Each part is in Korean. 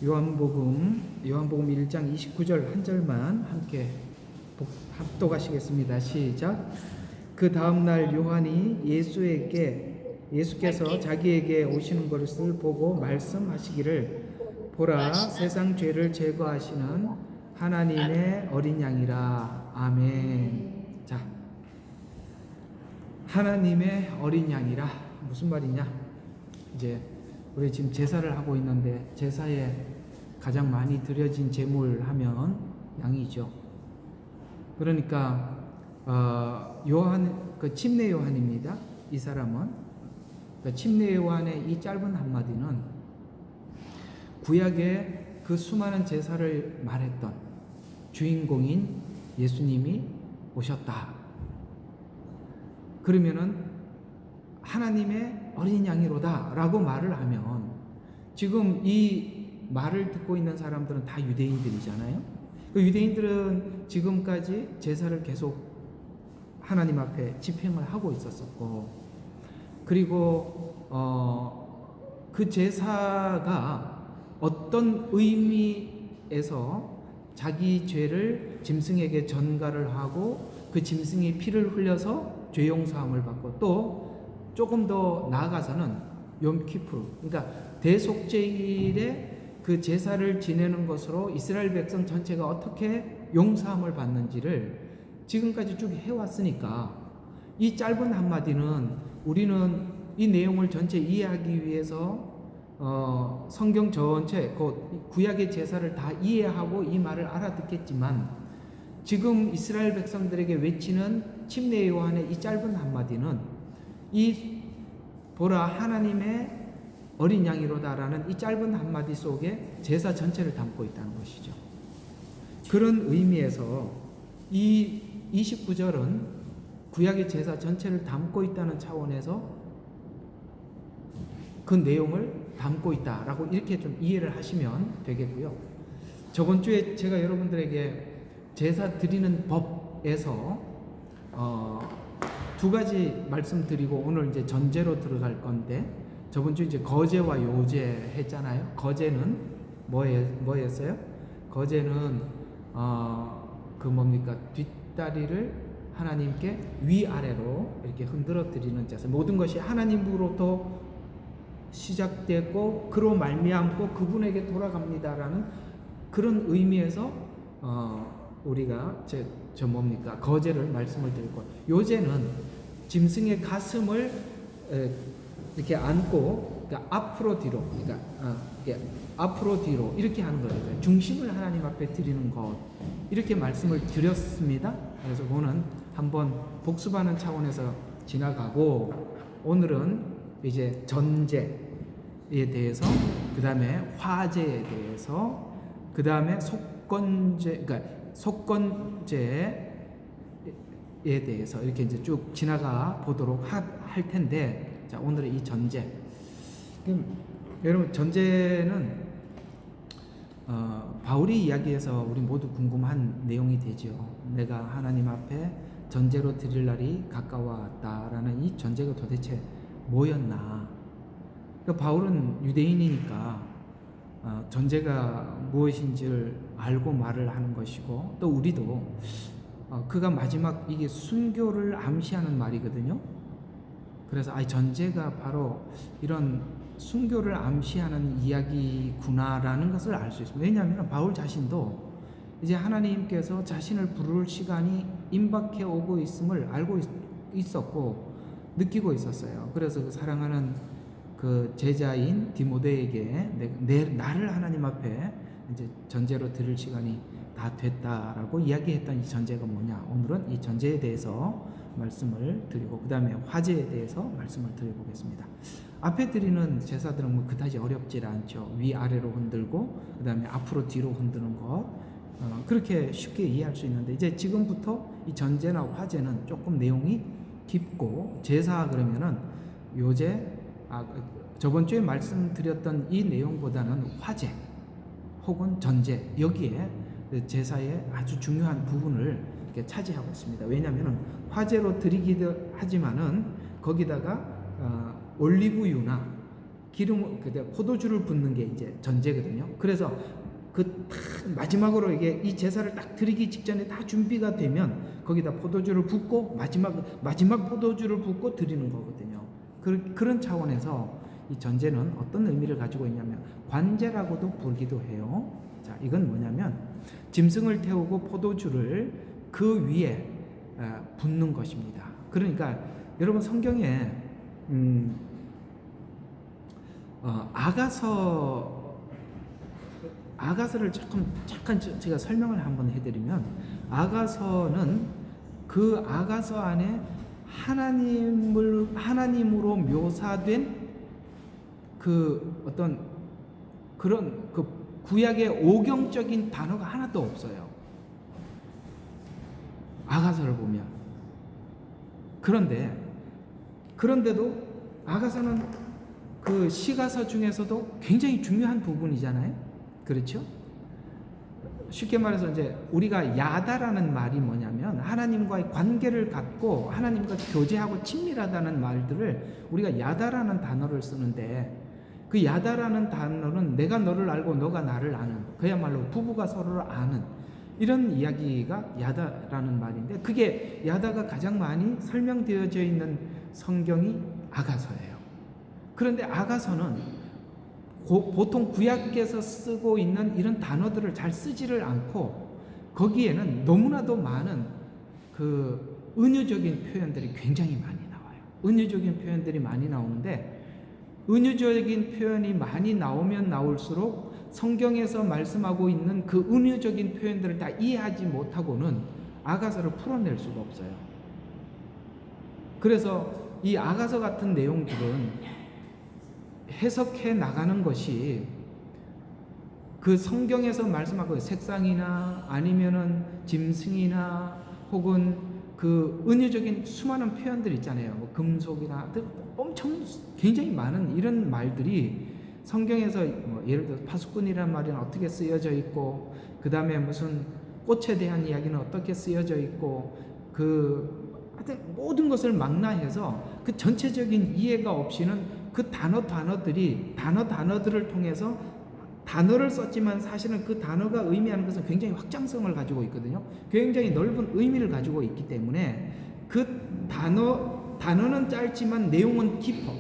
요한복음 1장 29절 한 절만 함께 합독하시겠습니다. 시작. 그 다음 날 요한이 예수께서 자기에게 오시는 것을 보고 말씀하시기를, 보라, 세상 죄를 제거하시는 하나님의 어린 양이라. 아멘. 자, 하나님의 어린 양이라 무슨 말이냐? 이제 우리 지금 제사를 하고 있는데 제사에 가장 많이 드려진 제물 하면 양이죠. 그러니까 침례 요한입니다. 이 사람은 침례 요한의 이 짧은 한마디는 구약의 그 수많은 제사를 말했던 주인공인 예수님이 오셨다. 그러면은 하나님의 어린 양이로다 라고 말을 하면, 지금 이 말을 듣고 있는 사람들은 다 유대인들이잖아요. 그 유대인들은 지금까지 제사를 계속 하나님 앞에 집행을 하고 있었었고, 그리고 그 제사가 어떤 의미에서 자기 죄를 짐승에게 전가를 하고 그 짐승이 피를 흘려서 죄 용서함을 받고, 또 조금 더 나아가서는 욤키푸르, 그러니까 대속죄일에 그 제사를 지내는 것으로 이스라엘 백성 전체가 어떻게 용서함을 받는지를 지금까지 쭉 해왔으니까, 이 짧은 한마디는 우리는 이 내용을 전체 이해하기 위해서 성경 전체 구약의 제사를 다 이해하고 이 말을 알아듣겠지만, 지금 이스라엘 백성들에게 외치는 침례 요한의 이 짧은 한마디는 이 보라 하나님의 어린 양이로다라는 이 짧은 한마디 속에 제사 전체를 담고 있다는 것이죠. 그런 의미에서 이 29절은 구약의 제사 전체를 담고 있다는 차원에서 그 내용을 담고 있다라고 이렇게 좀 이해를 하시면 되겠고요. 저번 주에 제가 여러분들에게 제사 드리는 법에서 두 가지 말씀드리고 오늘 이제 전제로 들어갈 건데, 저번 주 이제 거제와 요제 했잖아요. 거제는 뭐였어요? 거제는 뒷다리를 하나님께 위아래로 이렇게 흔들어 드리는 제사. 모든 것이 하나님으로부터 시작됐고 그로 말미암고 그분에게 돌아갑니다라는 그런 의미에서 우리가 거제를 말씀을 드리고, 요제는 짐승의 가슴을 이렇게 안고, 그러니까 앞으로 뒤로, 앞으로 뒤로 이렇게 하는 거죠. 중심을 하나님 앞에 드리는 것, 이렇게 말씀을 드렸습니다. 그래서 그거는 한번 복습하는 차원에서 지나가고, 오늘은 이제 전제에 대해서, 그 다음에 화제에 대해서, 그 다음에 속건제에 대해서 이렇게 이제 쭉 지나가 보도록 할 텐데, 자, 오늘의 이 전제. 여러분, 전제는 바울이 이야기해서 우리 모두 궁금한 내용이 되죠. 내가 하나님 앞에 전제로 드릴 날이 가까웠다라는 이 전제가 도대체 뭐였나? 바울은 유대인이니까 전제가 무엇인지를 알고 말을 하는 것이고, 또 우리도 그가 마지막 이게 순교를 암시하는 말이거든요. 그래서 전제가 바로 이런 순교를 암시하는 이야기구나라는 것을 알 수 있습니다. 왜냐하면 바울 자신도 이제 하나님께서 자신을 부를 시간이 임박해 오고 있음을 알고 있었고 느끼고 있었어요. 그래서 그 사랑하는 그 제자인 디모데에게 나를 하나님 앞에 이제 전제로 드릴 시간이 다 됐다라고 이야기했던 이 전제가 뭐냐? 오늘은 이 전제에 대해서 말씀을 드리고, 그 다음에 화제에 대해서 말씀을 드려보겠습니다. 앞에 드리는 제사들은 그다지 어렵지 않죠. 위아래로 흔들고 그 다음에 앞으로 뒤로 흔드는 것, 그렇게 쉽게 이해할 수 있는데, 이제 지금부터 이 전제나 화제는 조금 내용이 깊고, 제사 그러면은 저번 주에 말씀드렸던 이 내용보다는 화제 혹은 전제, 여기에 제사의 아주 중요한 부분을 이렇게 차지하고 있습니다. 왜냐하면 화제로 드리기도 하지만은 거기다가 올리브유나 포도주를 붓는 게 이제 전제거든요. 그래서 마지막으로 이게 이 제사를 딱 드리기 직전에 다 준비가 되면 거기다 포도주를 붓고 마지막 포도주를 붓고 드리는 거거든요. 그런 차원에서 이 전제는 어떤 의미를 가지고 있냐면 관제라고도 부르기도 해요. 자, 이건 뭐냐면 짐승을 태우고 포도주를 그 위에 붓는 것입니다. 그러니까 여러분 성경에 아가서를 잠깐 제가 설명을 한번 해드리면, 아가서는 그 아가서 안에 하나님으로 묘사된 그 어떤 그런 그 구약의 오경적인 단어가 하나도 없어요. 아가서를 보면. 그런데도 아가서는 그 시가서 중에서도 굉장히 중요한 부분이잖아요. 그렇죠? 쉽게 말해서 이제 우리가 야다라는 말이 뭐냐면 하나님과의 관계를 갖고 하나님과 교제하고 친밀하다는 말들을 우리가 야다라는 단어를 쓰는데, 그 야다라는 단어는 내가 너를 알고 너가 나를 아는, 그야말로 부부가 서로를 아는 이런 이야기가 야다라는 말인데, 그게 야다가 가장 많이 설명되어져 있는 성경이 아가서예요. 그런데 아가서는 보통 구약에서 쓰고 있는 이런 단어들을 잘 쓰지를 않고 거기에는 너무나도 많은 그 은유적인 표현들이 굉장히 많이 나와요. 은유적인 표현들이 많이 나오는데, 은유적인 표현이 많이 나오면 나올수록 성경에서 말씀하고 있는 그 은유적인 표현들을 다 이해하지 못하고는 아가서를 풀어낼 수가 없어요. 그래서 이 아가서 같은 내용들은 해석해 나가는 것이 그 성경에서 말씀하고 색상이나 아니면은 짐승이나 혹은 그 은유적인 수많은 표현들 있잖아요. 뭐 금속이나 엄청 굉장히 많은 이런 말들이 성경에서 뭐 예를 들어 파수꾼이라는 말은 어떻게 쓰여져 있고, 그 다음에 무슨 꽃에 대한 이야기는 어떻게 쓰여져 있고, 하여튼 모든 것을 망라해서 그 전체적인 이해가 없이는 그 단어들을 통해서 단어를 썼지만 사실은 그 단어가 의미하는 것은 굉장히 확장성을 가지고 있거든요. 굉장히 넓은 의미를 가지고 있기 때문에 그 단어는 짧지만 내용은 깊어.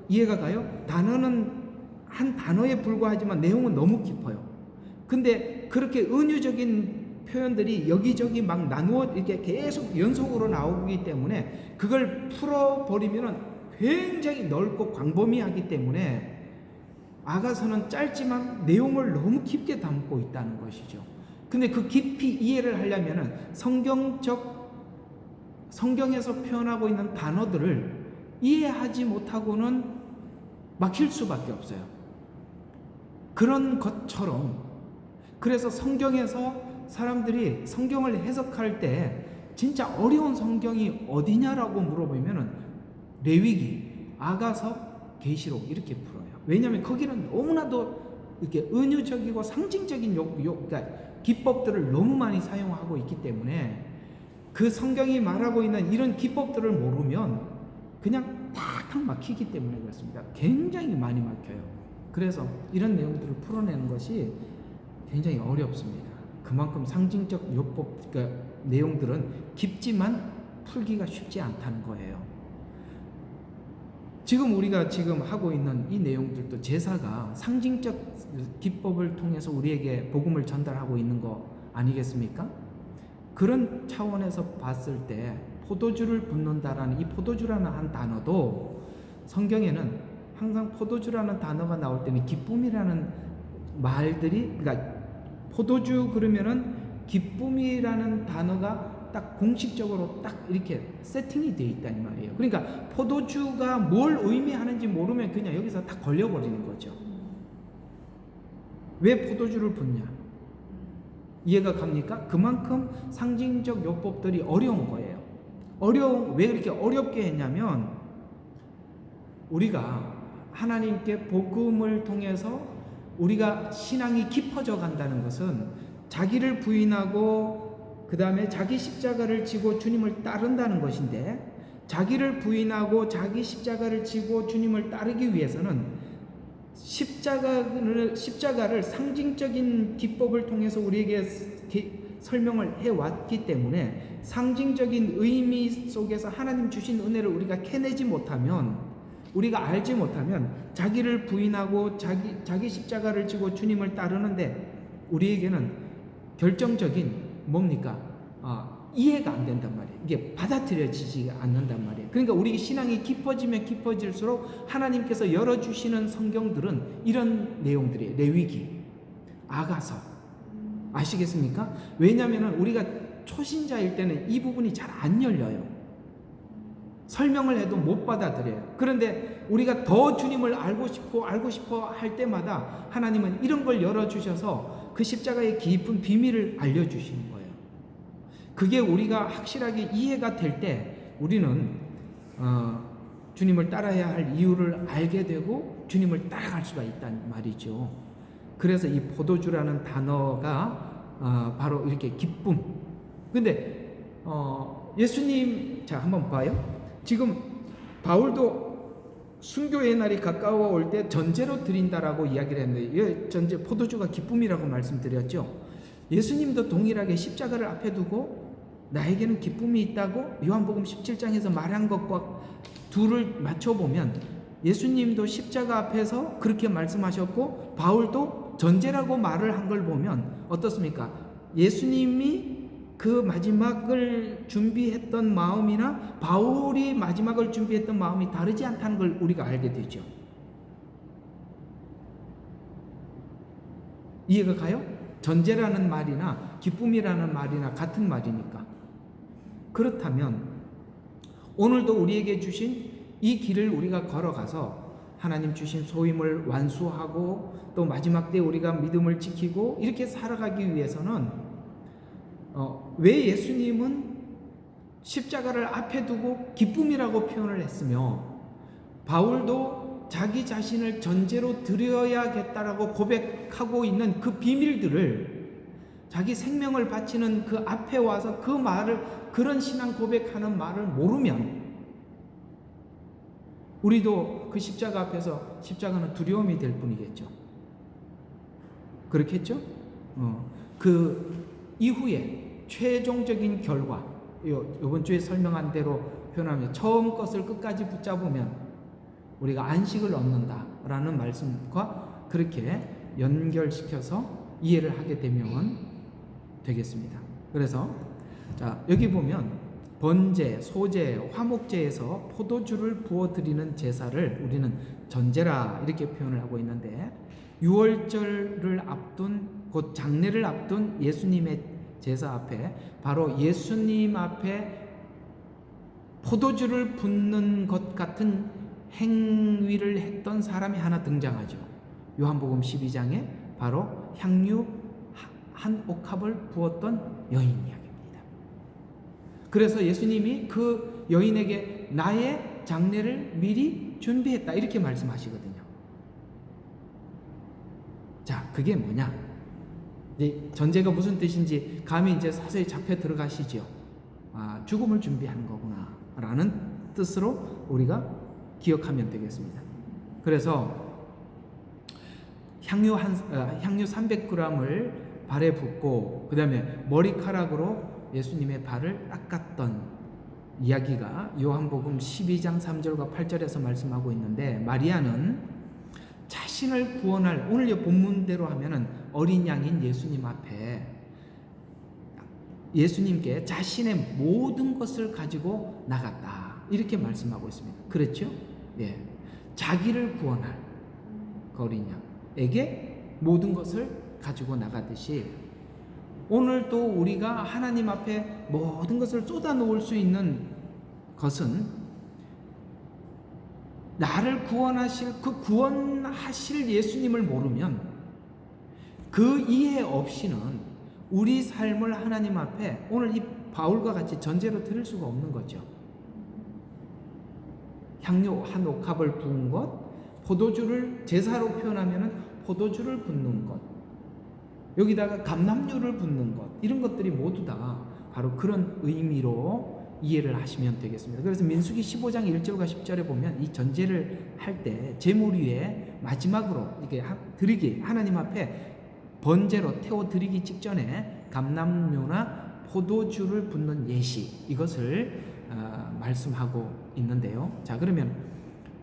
이해가 가요? 단어는 한 단어에 불과하지만 내용은 너무 깊어요. 근데 그렇게 은유적인 표현들이 여기저기 막 나누어 이렇게 계속 연속으로 나오기 때문에 그걸 풀어버리면은 굉장히 넓고 광범위하기 때문에 아가서는 짧지만 내용을 너무 깊게 담고 있다는 것이죠. 근데 그 깊이 이해를 하려면은 성경에서 표현하고 있는 단어들을 이해하지 못하고는 막힐 수밖에 없어요. 그런 것처럼, 그래서 성경에서 사람들이 성경을 해석할 때 진짜 어려운 성경이 어디냐라고 물어보면은 레위기, 아가서, 계시록 이렇게 풀어요. 왜냐하면 거기는 너무나도 이렇게 은유적이고 상징적인 그러니까 기법들을 너무 많이 사용하고 있기 때문에 그 성경이 말하고 있는 이런 기법들을 모르면 그냥 탁탁 막히기 때문에 그렇습니다. 굉장히 많이 막혀요. 그래서 이런 내용들을 풀어내는 것이 굉장히 어렵습니다. 그만큼 상징적 요법, 그러니까 내용들은 깊지만 풀기가 쉽지 않다는 거예요. 지금 우리가 하고 있는 이 내용들도 제사가 상징적 기법을 통해서 우리에게 복음을 전달하고 있는 거 아니겠습니까? 그런 차원에서 봤을 때 포도주를 붓는다라는 이 포도주라는 한 단어도 성경에는 항상 포도주라는 단어가 나올 때는 기쁨이라는 말들이, 그러니까 포도주 그러면은 기쁨이라는 단어가 딱 공식적으로 딱 이렇게 세팅이 되어 있다 이 말이에요. 그러니까 포도주가 뭘 의미하는지 모르면 그냥 여기서 딱 걸려버리는 거죠. 왜 포도주를 붓냐? 이해가 갑니까? 그만큼 상징적 요법들이 어려운 거예요. 왜 그렇게 어렵게 했냐면, 우리가 하나님께 복음을 통해서 우리가 신앙이 깊어져 간다는 것은 자기를 부인하고 그 다음에 자기 십자가를 지고 주님을 따른다는 것인데, 자기를 부인하고 자기 십자가를 지고 주님을 따르기 위해서는 십자가를 상징적인 기법을 통해서 우리에게 설명을 해왔기 때문에 상징적인 의미 속에서 하나님 주신 은혜를 우리가 캐내지 못하면, 우리가 알지 못하면 자기를 부인하고 자기 십자가를 지고 주님을 따르는데 우리에게는 결정적인 뭡니까? 이해가 안 된단 말이에요. 이게 받아들여지지 않는단 말이에요. 그러니까 우리 신앙이 깊어지면 깊어질수록 하나님께서 열어주시는 성경들은 이런 내용들이에요. 레위기, 아가서. 아시겠습니까? 왜냐하면 우리가 초신자일 때는 이 부분이 잘 안 열려요. 설명을 해도 못 받아들여요. 그런데 우리가 더 주님을 알고 싶어 할 때마다 하나님은 이런 걸 열어주셔서 그 십자가의 깊은 비밀을 알려주시는 거예요. 그게 우리가 확실하게 이해가 될 때 우리는 주님을 따라야 할 이유를 알게 되고 주님을 따라갈 수가 있단 말이죠. 그래서 이 포도주라는 단어가 바로 이렇게 기쁨. 근데 예수님, 자 한번 봐요. 지금 바울도 순교의 날이 가까워 올 때 전제로 드린다라고 이야기를 했는데, 전제 포도주가 기쁨이라고 말씀드렸죠. 예수님도 동일하게 십자가를 앞에 두고 나에게는 기쁨이 있다고 요한복음 17장에서 말한 것과 둘을 맞춰보면 예수님도 십자가 앞에서 그렇게 말씀하셨고 바울도 전제라고 말을 한 걸 보면 어떻습니까? 예수님이 그 마지막을 준비했던 마음이나 바울이 마지막을 준비했던 마음이 다르지 않다는 걸 우리가 알게 되죠. 이해가 가요? 전제라는 말이나 기쁨이라는 말이나 같은 말이니까. 그렇다면 오늘도 우리에게 주신 이 길을 우리가 걸어가서 하나님 주신 소임을 완수하고 또 마지막 때 우리가 믿음을 지키고 이렇게 살아가기 위해서는 왜 예수님은 십자가를 앞에 두고 기쁨이라고 표현을 했으며 바울도 자기 자신을 전제로 드려야겠다라고 고백하고 있는 그 비밀들을, 자기 생명을 바치는 그 앞에 와서 그 말을, 그런 신앙 고백하는 말을 모르면 우리도 그 십자가 앞에서 십자가는 두려움이 될 뿐이겠죠. 그렇겠죠? 그 이후에 최종적인 결과, 이번 주에 설명한 대로 표현하면 처음 것을 끝까지 붙잡으면 우리가 안식을 얻는다라는 말씀과 그렇게 연결시켜서 이해를 하게 되면 되겠습니다. 그래서 자, 여기 보면 번제, 소제, 화목제에서 포도주를 부어드리는 제사를 우리는 전제라 이렇게 표현을 하고 있는데, 유월절을 앞둔, 곧 장례를 앞둔 예수님의 제사 앞에 바로 예수님 앞에 포도주를 붓는 것 같은 행위를 했던 사람이 하나 등장하죠. 요한복음 12장에 바로 향유 한 옥합을 부었던 여인 이야기입니다. 그래서 예수님이 그 여인에게 나의 장례를 미리 준비했다 이렇게 말씀하시거든요. 자, 그게 뭐냐? 전제가 무슨 뜻인지 감히 이제 서서히 잡혀 들어가시죠. 죽음을 준비하는 거구나 라는 뜻으로 우리가 기억하면 되겠습니다. 그래서 향유 300g을 발에 붓고 그 다음에 머리카락으로 예수님의 발을 닦았던 이야기가 요한복음 12장 3절과 8절에서 말씀하고 있는데, 마리아는 자신을 구원할, 오늘 본문대로 하면은 어린 양인 예수님 앞에 예수님께 자신의 모든 것을 가지고 나갔다 이렇게 말씀하고 있습니다. 그렇죠? 예, 자기를 구원할 그 어린 양에게 모든 것을 가지고 나가듯이 오늘도 우리가 하나님 앞에 모든 것을 쏟아 놓을 수 있는 것은 나를 구원하실, 그 구원하실 예수님을 모르면 그 이해 없이는 우리 삶을 하나님 앞에 오늘 이 바울과 같이 전제로 드릴 수가 없는 거죠. 향유 한 옥합을 부은 것, 포도주를 제사로 표현하면은 포도주를 붓는 것, 여기다가 감람유를 붓는 것, 이런 것들이 모두 다 바로 그런 의미로 이해를 하시면 되겠습니다. 그래서 민수기 15장 1절과 10절에 보면 이 전제를 할 때 제물 위에 마지막으로 이게 드리기, 하나님 앞에 번제로 태워 드리기 직전에 감람료나 포도주를 붓는 예시, 이것을 말씀하고 있는데요. 자, 그러면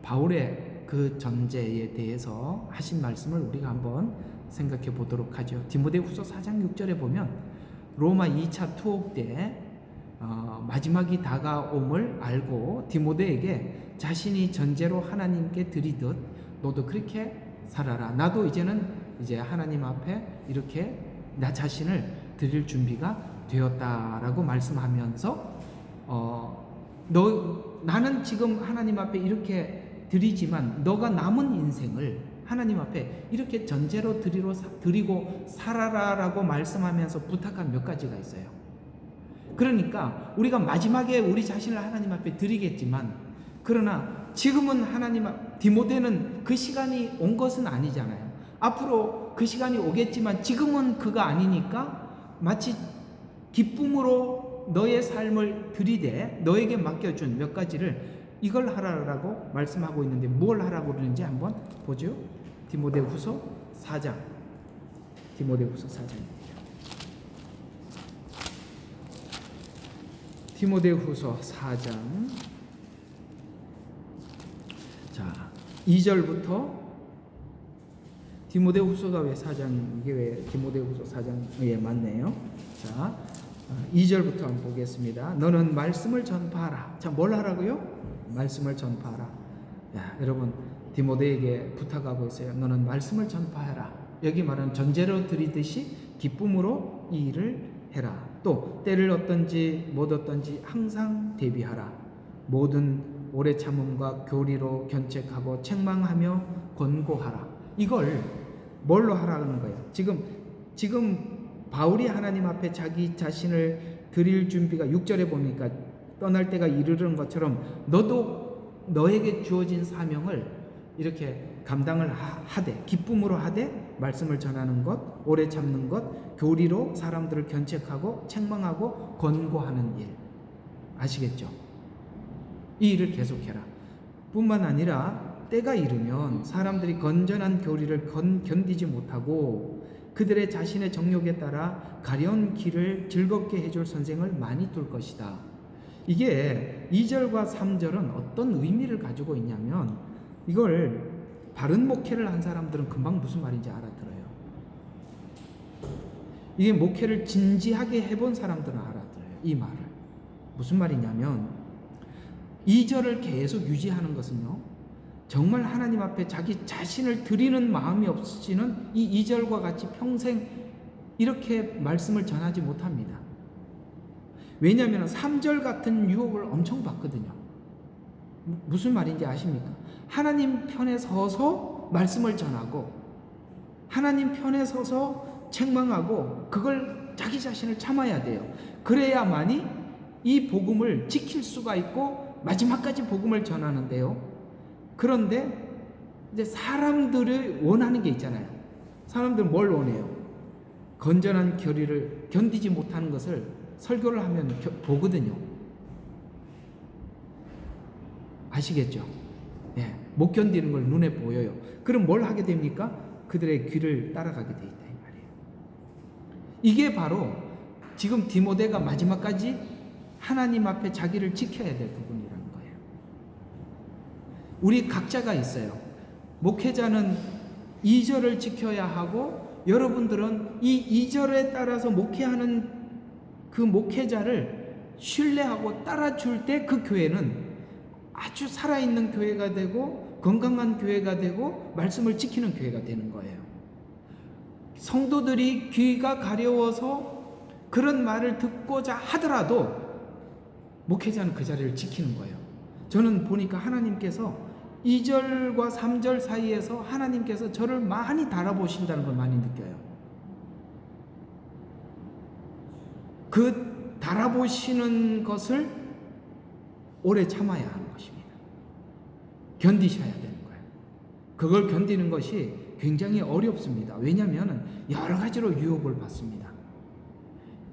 바울의 그 전제에 대해서 하신 말씀을 우리가 한번 생각해 보도록 하죠. 디모데후서 4장 6절에 보면 로마 2차 투옥 때 마지막이 다가옴을 알고 디모데에게 자신이 전제로 하나님께 드리듯 너도 그렇게 살아라. 나도 이제 하나님 앞에 이렇게 나 자신을 드릴 준비가 되었다라고 말씀하면서 나는 지금 하나님 앞에 이렇게 드리지만 너가 남은 인생을 하나님 앞에 이렇게 전제로 드리고 살아라라고 말씀하면서 부탁한 몇 가지가 있어요. 그러니까 우리가 마지막에 우리 자신을 하나님 앞에 드리겠지만, 그러나 지금은 디모데는 그 시간이 온 것은 아니잖아요. 앞으로 그 시간이 오겠지만 지금은 그가 아니니까 마치 기쁨으로 너의 삶을 드리되 너에게 맡겨준 몇 가지를 이걸 하라라고 말씀하고 있는데 뭘 하라고 그러는지 한번 보죠. 디모데후서 4장. 디모데후서 4장입니다. 디모데후서 4장. 자, 2절부터 디모데후서가 왜 4장, 이게 왜 디모데후서 4장에 맞네요. 자, 2절부터 한번 보겠습니다. 너는 말씀을 전파하라. 자, 뭘 하라고요? 말씀을 전파하라. 야, 여러분, 디모데에게 부탁하고 있어요. 너는 말씀을 전파하라. 여기 말하는 전제로 드리듯이 기쁨으로 이 일을 해라. 또 때를 얻든지 못 얻든지 항상 대비하라. 모든 오래 참음과 교리로 견책하고 책망하며 권고하라. 이걸 뭘로 하라는 거예요? 지금 바울이 하나님 앞에 자기 자신을 드릴 준비가 6절에 보니까 떠날 때가 이르는 것처럼 너도 너에게 주어진 사명을 이렇게 감당을 하되, 기쁨으로 하되, 말씀을 전하는 것, 오래 참는 것, 교리로 사람들을 견책하고 책망하고 권고하는 일. 아시겠죠? 이 일을 계속해라. 뿐만 아니라 때가 이르면 사람들이 건전한 교리를 견디지 못하고 그들의 자신의 정욕에 따라 가려운 길을 즐겁게 해줄 선생을 많이 둘 것이다. 이게 2절과 3절은 어떤 의미를 가지고 있냐면, 이걸 바른 목회를 한 사람들은 금방 무슨 말인지 알아들어요. 이게 목회를 진지하게 해본 사람들은 알아들어요. 이 말을. 무슨 말이냐면 2절을 계속 유지하는 것은요, 정말 하나님 앞에 자기 자신을 드리는 마음이 없으시는 이 2절과 같이 평생 이렇게 말씀을 전하지 못합니다. 왜냐하면 3절 같은 유혹을 엄청 받거든요. 무슨 말인지 아십니까? 하나님 편에 서서 말씀을 전하고 하나님 편에 서서 책망하고 그걸 자기 자신을 참아야 돼요. 그래야만이 이 복음을 지킬 수가 있고 마지막까지 복음을 전하는데요. 그런데 이제 사람들이 원하는 게 있잖아요. 사람들은 뭘 원해요? 건전한 교리를 견디지 못하는 것을 설교를 하면 보거든요. 아시겠죠? 예, 못 견디는 걸 눈에 보여요. 그럼 뭘 하게 됩니까? 그들의 귀를 따라가게 돼 있다 이 말이에요. 이게 바로 지금 디모데가 마지막까지 하나님 앞에 자기를 지켜야 될 부분이라는 거예요. 우리 각자가 있어요. 목회자는 2절을 지켜야 하고, 여러분들은 이 2절에 따라서 목회하는 그 목회자를 신뢰하고 따라줄 때 그 교회는 아주 살아있는 교회가 되고 건강한 교회가 되고 말씀을 지키는 교회가 되는 거예요. 성도들이 귀가 가려워서 그런 말을 듣고자 하더라도 목회자는 그 자리를 지키는 거예요. 저는 보니까 하나님께서 2절과 3절 사이에서 하나님께서 저를 많이 달아보신다는 걸 많이 느껴요. 그 달아보시는 것을 오래 참아야 하는 것입니다. 견디셔야 되는 거예요. 그걸 견디는 것이 굉장히 어렵습니다. 왜냐하면 여러 가지로 유혹을 받습니다.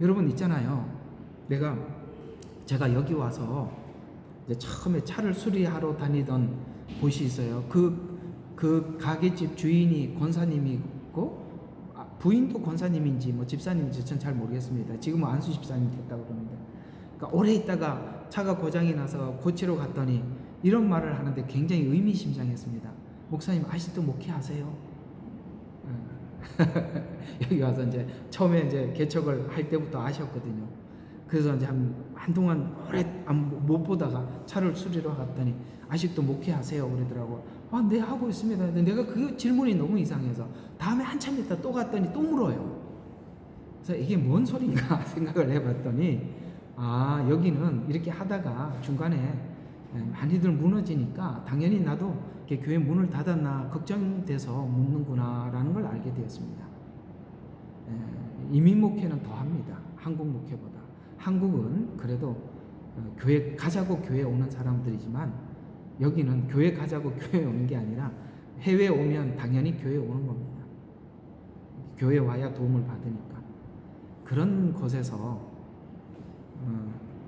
여러분 있잖아요. 내가 제가 여기 와서 이제 처음에 차를 수리하러 다니던 곳이 있어요. 그 가게집 주인이 권사님이고 부인도 권사님인지 뭐 집사님인지 전 잘 모르겠습니다. 지금은 안수 집사님 됐다고 그러는데, 그러니까 오래 있다가 차가 고장이 나서 고치러 갔더니 이런 말을 하는데 굉장히 의미심장했습니다. 목사님 아직도 목회하세요? 여기 와서 이제 처음에 이제 개척을 할 때부터 아셨거든요. 그래서 이제 한동안 오래 못 보다가 차를 수리로 갔더니 아직도 목회하세요? 그러더라고. 아, 네, 하고 있습니다. 근데 내가 그 질문이 너무 이상해서 다음에 한참 있다 또 갔더니 또 물어요. 그래서 이게 뭔 소린가 생각을 해봤더니, 아, 여기는 이렇게 하다가 중간에 많이들 무너지니까 당연히 나도 이렇게 교회 문을 닫았나 걱정돼서 묻는구나 라는 걸 알게 되었습니다. 이민 목회는 더 합니다. 한국 목회보다. 한국은 그래도 교회 가자고 교회 오는 사람들이지만 여기는 교회 가자고 교회 오는 게 아니라 해외 오면 당연히 교회 오는 겁니다. 교회 와야 도움을 받으니까. 그런 곳에서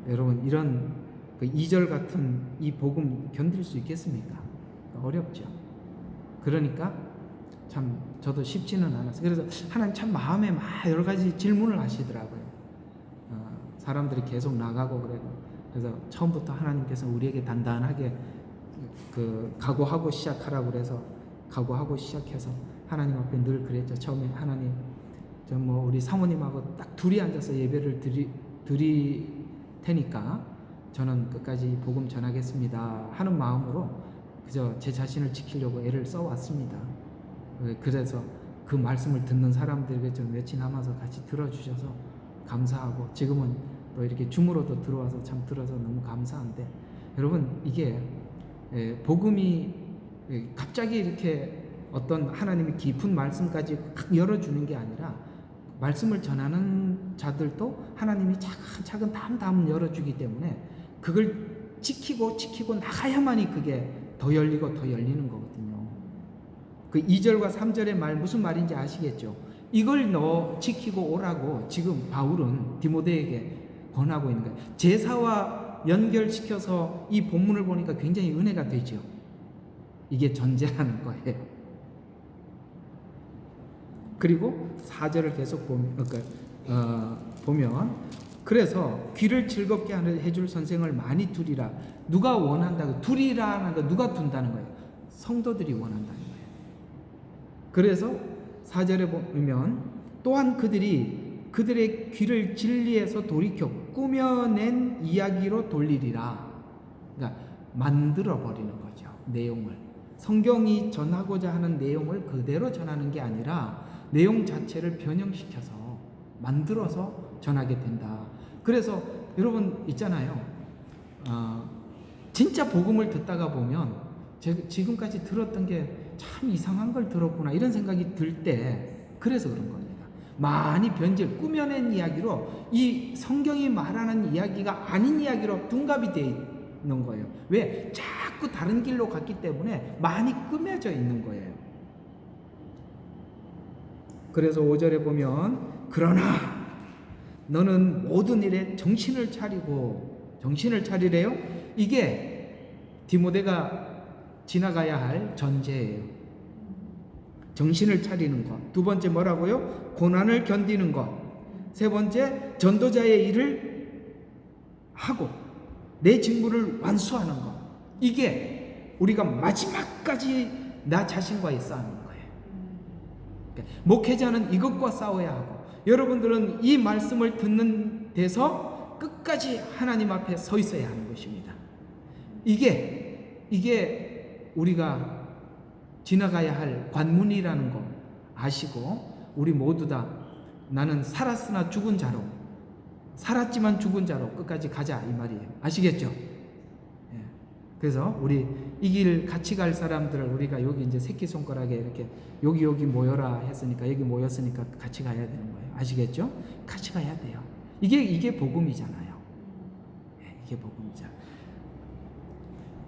여러분 이런 그 2절 같은 이 복음 견딜 수 있겠습니까? 어렵죠. 그러니까 참 저도 쉽지는 않았어요. 그래서 하나님 참 마음에 막 여러 가지 질문을 하시더라고요. 사람들이 계속 나가고 그래서 처음부터 하나님께서 우리에게 단단하게 그 각오하고 시작하라고 그래서 각오하고 시작해서 하나님 앞에 늘 그랬죠. 처음에 하나님 저 뭐 우리 사모님하고 딱 둘이 앉아서 예배를 드릴 테니까 저는 끝까지 복음 전하겠습니다 하는 마음으로 그저 제 자신을 지키려고 애를 써왔습니다. 그래서 그 말씀을 듣는 사람들에게 좀 며칠 남아서 같이 들어주셔서 감사하고, 지금은 또 이렇게 줌으로도 들어와서 참 들어서 너무 감사한데, 여러분 이게 복음이 갑자기 이렇게 어떤 하나님의 깊은 말씀까지 확 열어주는 게 아니라 말씀을 전하는 자들도 하나님이 차근차근 다음 열어주기 때문에 그걸 지키고 나가야만이 그게 더 열리고 더 열리는 거거든요. 그 2절과 3절의 말 무슨 말인지 아시겠죠? 이걸 너 지키고 오라고 지금 바울은 디모데에게 권하고 있는 거예요. 제사와 연결시켜서 이 본문을 보니까 굉장히 은혜가 되죠. 이게 전제라는 거예요. 그리고 4절을 계속 보면 그래서 귀를 즐겁게 해줄 선생을 많이 두리라. 누가 원한다고? 두리라는 거 누가 둔다는 거예요? 성도들이 원한다는 거예요. 그래서 4절에 보면 또한 그들의 귀를 진리에서 돌이켜 꾸며낸 이야기로 돌리리라. 그러니까 만들어버리는 거죠. 내용을. 성경이 전하고자 하는 내용을 그대로 전하는 게 아니라 내용 자체를 변형시켜서 만들어서 전하게 된다. 그래서 여러분 있잖아요. 진짜 복음을 듣다가 보면 지금까지 들었던 게 참 이상한 걸 들었구나 이런 생각이 들 때 그래서 그런 겁니다. 많이 변질 꾸며낸 이야기로 이 성경이 말하는 이야기가 아닌 이야기로 둔갑이 되어 있는 거예요. 왜? 자꾸 다른 길로 갔기 때문에 많이 꾸며져 있는 거예요. 그래서 5절에 보면 그러나 너는 모든 일에 정신을 차리래요. 이게 디모데가 지나가야 할 전제예요. 정신을 차리는 것. 두 번째 뭐라고요? 고난을 견디는 것. 세 번째 전도자의 일을 하고 내 직무를 완수하는 것. 이게 우리가 마지막까지 나 자신과의 싸움인 거예요. 그러니까 목회자는 이것과 싸워야 하고 여러분들은 이 말씀을 듣는 데서 끝까지 하나님 앞에 서 있어야 하는 것입니다. 이게 우리가 지나가야 할 관문이라는 거 아시고 우리 모두 다 나는 살았으나 죽은 자로 살았지만 죽은 자로 끝까지 가자 이 말이에요. 아시겠죠? 예. 그래서 우리 이 길 같이 갈 사람들을 우리가 여기 이제 새끼손가락에 이렇게 여기 모여라 했으니까 여기 모였으니까 같이 가야 되는 거예요. 아시겠죠? 같이 가야 돼요. 이게 복음이잖아요. 예, 이게 복음이잖아요.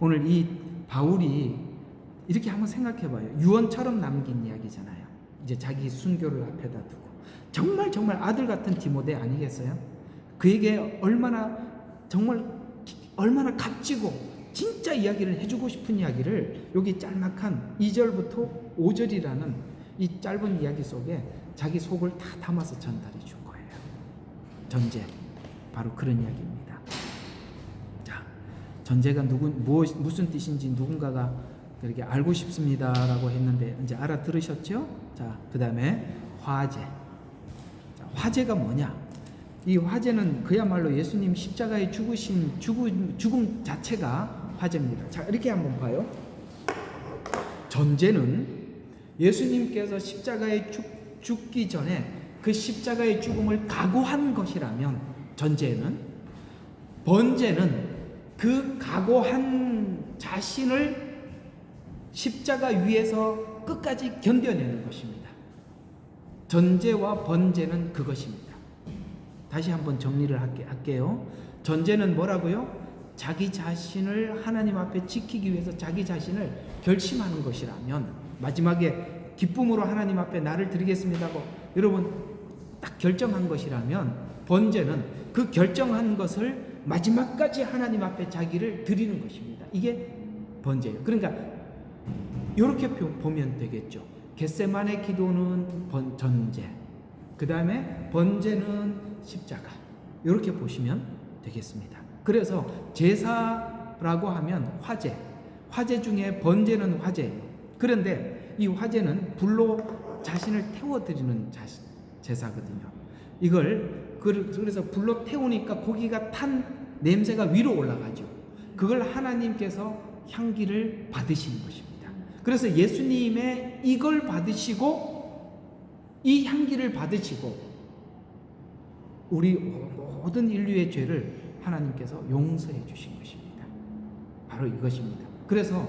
오늘 이 바울이 이렇게 한번 생각해봐요. 유언처럼 남긴 이야기잖아요. 이제 자기 순교를 앞에다 두고 정말 아들 같은 디모데 아니겠어요? 그에게 얼마나 정말 얼마나 값지고 진짜 이야기를 해주고 싶은 이야기를 여기 짤막한 2절부터 5절이라는 이 짧은 이야기 속에 자기 속을 다 담아서 전달해 준 거예요. 전제, 바로 그런 이야기입니다. 자, 전제가 무슨 뜻인지 누군가가 그렇게 알고 싶습니다라고 했는데 이제 알아들으셨죠? 자, 그 다음에 화제. 자, 화제가 뭐냐? 이 화제는 그야말로 예수님 십자가에 죽음 자체가 화제입니다. 자, 이렇게 한번 봐요. 전제는 예수님께서 십자가에 죽기 전에 그 십자가의 죽음을 각오한 것이라면 전제는, 번제는 그 각오한 자신을 십자가 위에서 끝까지 견뎌내는 것입니다. 전제와 번제는 그것입니다. 다시 한번 정리를 할게요. 전제는 뭐라고요? 자기 자신을 하나님 앞에 지키기 위해서 자기 자신을 결심하는 것이라면, 마지막에 기쁨으로 하나님 앞에 나를 드리겠습니다 하고 여러분 딱 결정한 것이라면, 번제는 그 결정한 것을 마지막까지 하나님 앞에 자기를 드리는 것입니다. 이게 번제예요. 그러니까 이렇게 보면 되겠죠. 겟세마네 기도는 전제, 그 다음에 번제는 십자가, 이렇게 보시면 되겠습니다. 그래서 제사라고 하면 화제 중에 번제는 화제예요. 그런데 이 화제는 불로 자신을 태워드리는 제사거든요. 이걸 그래서 불로 태우니까 고기가 탄 냄새가 위로 올라가죠. 그걸 하나님께서 향기를 받으시는 것입니다. 그래서 예수님의 이걸 받으시고, 이 향기를 받으시고 우리 모든 인류의 죄를 하나님께서 용서해 주신 것입니다. 바로 이것입니다. 그래서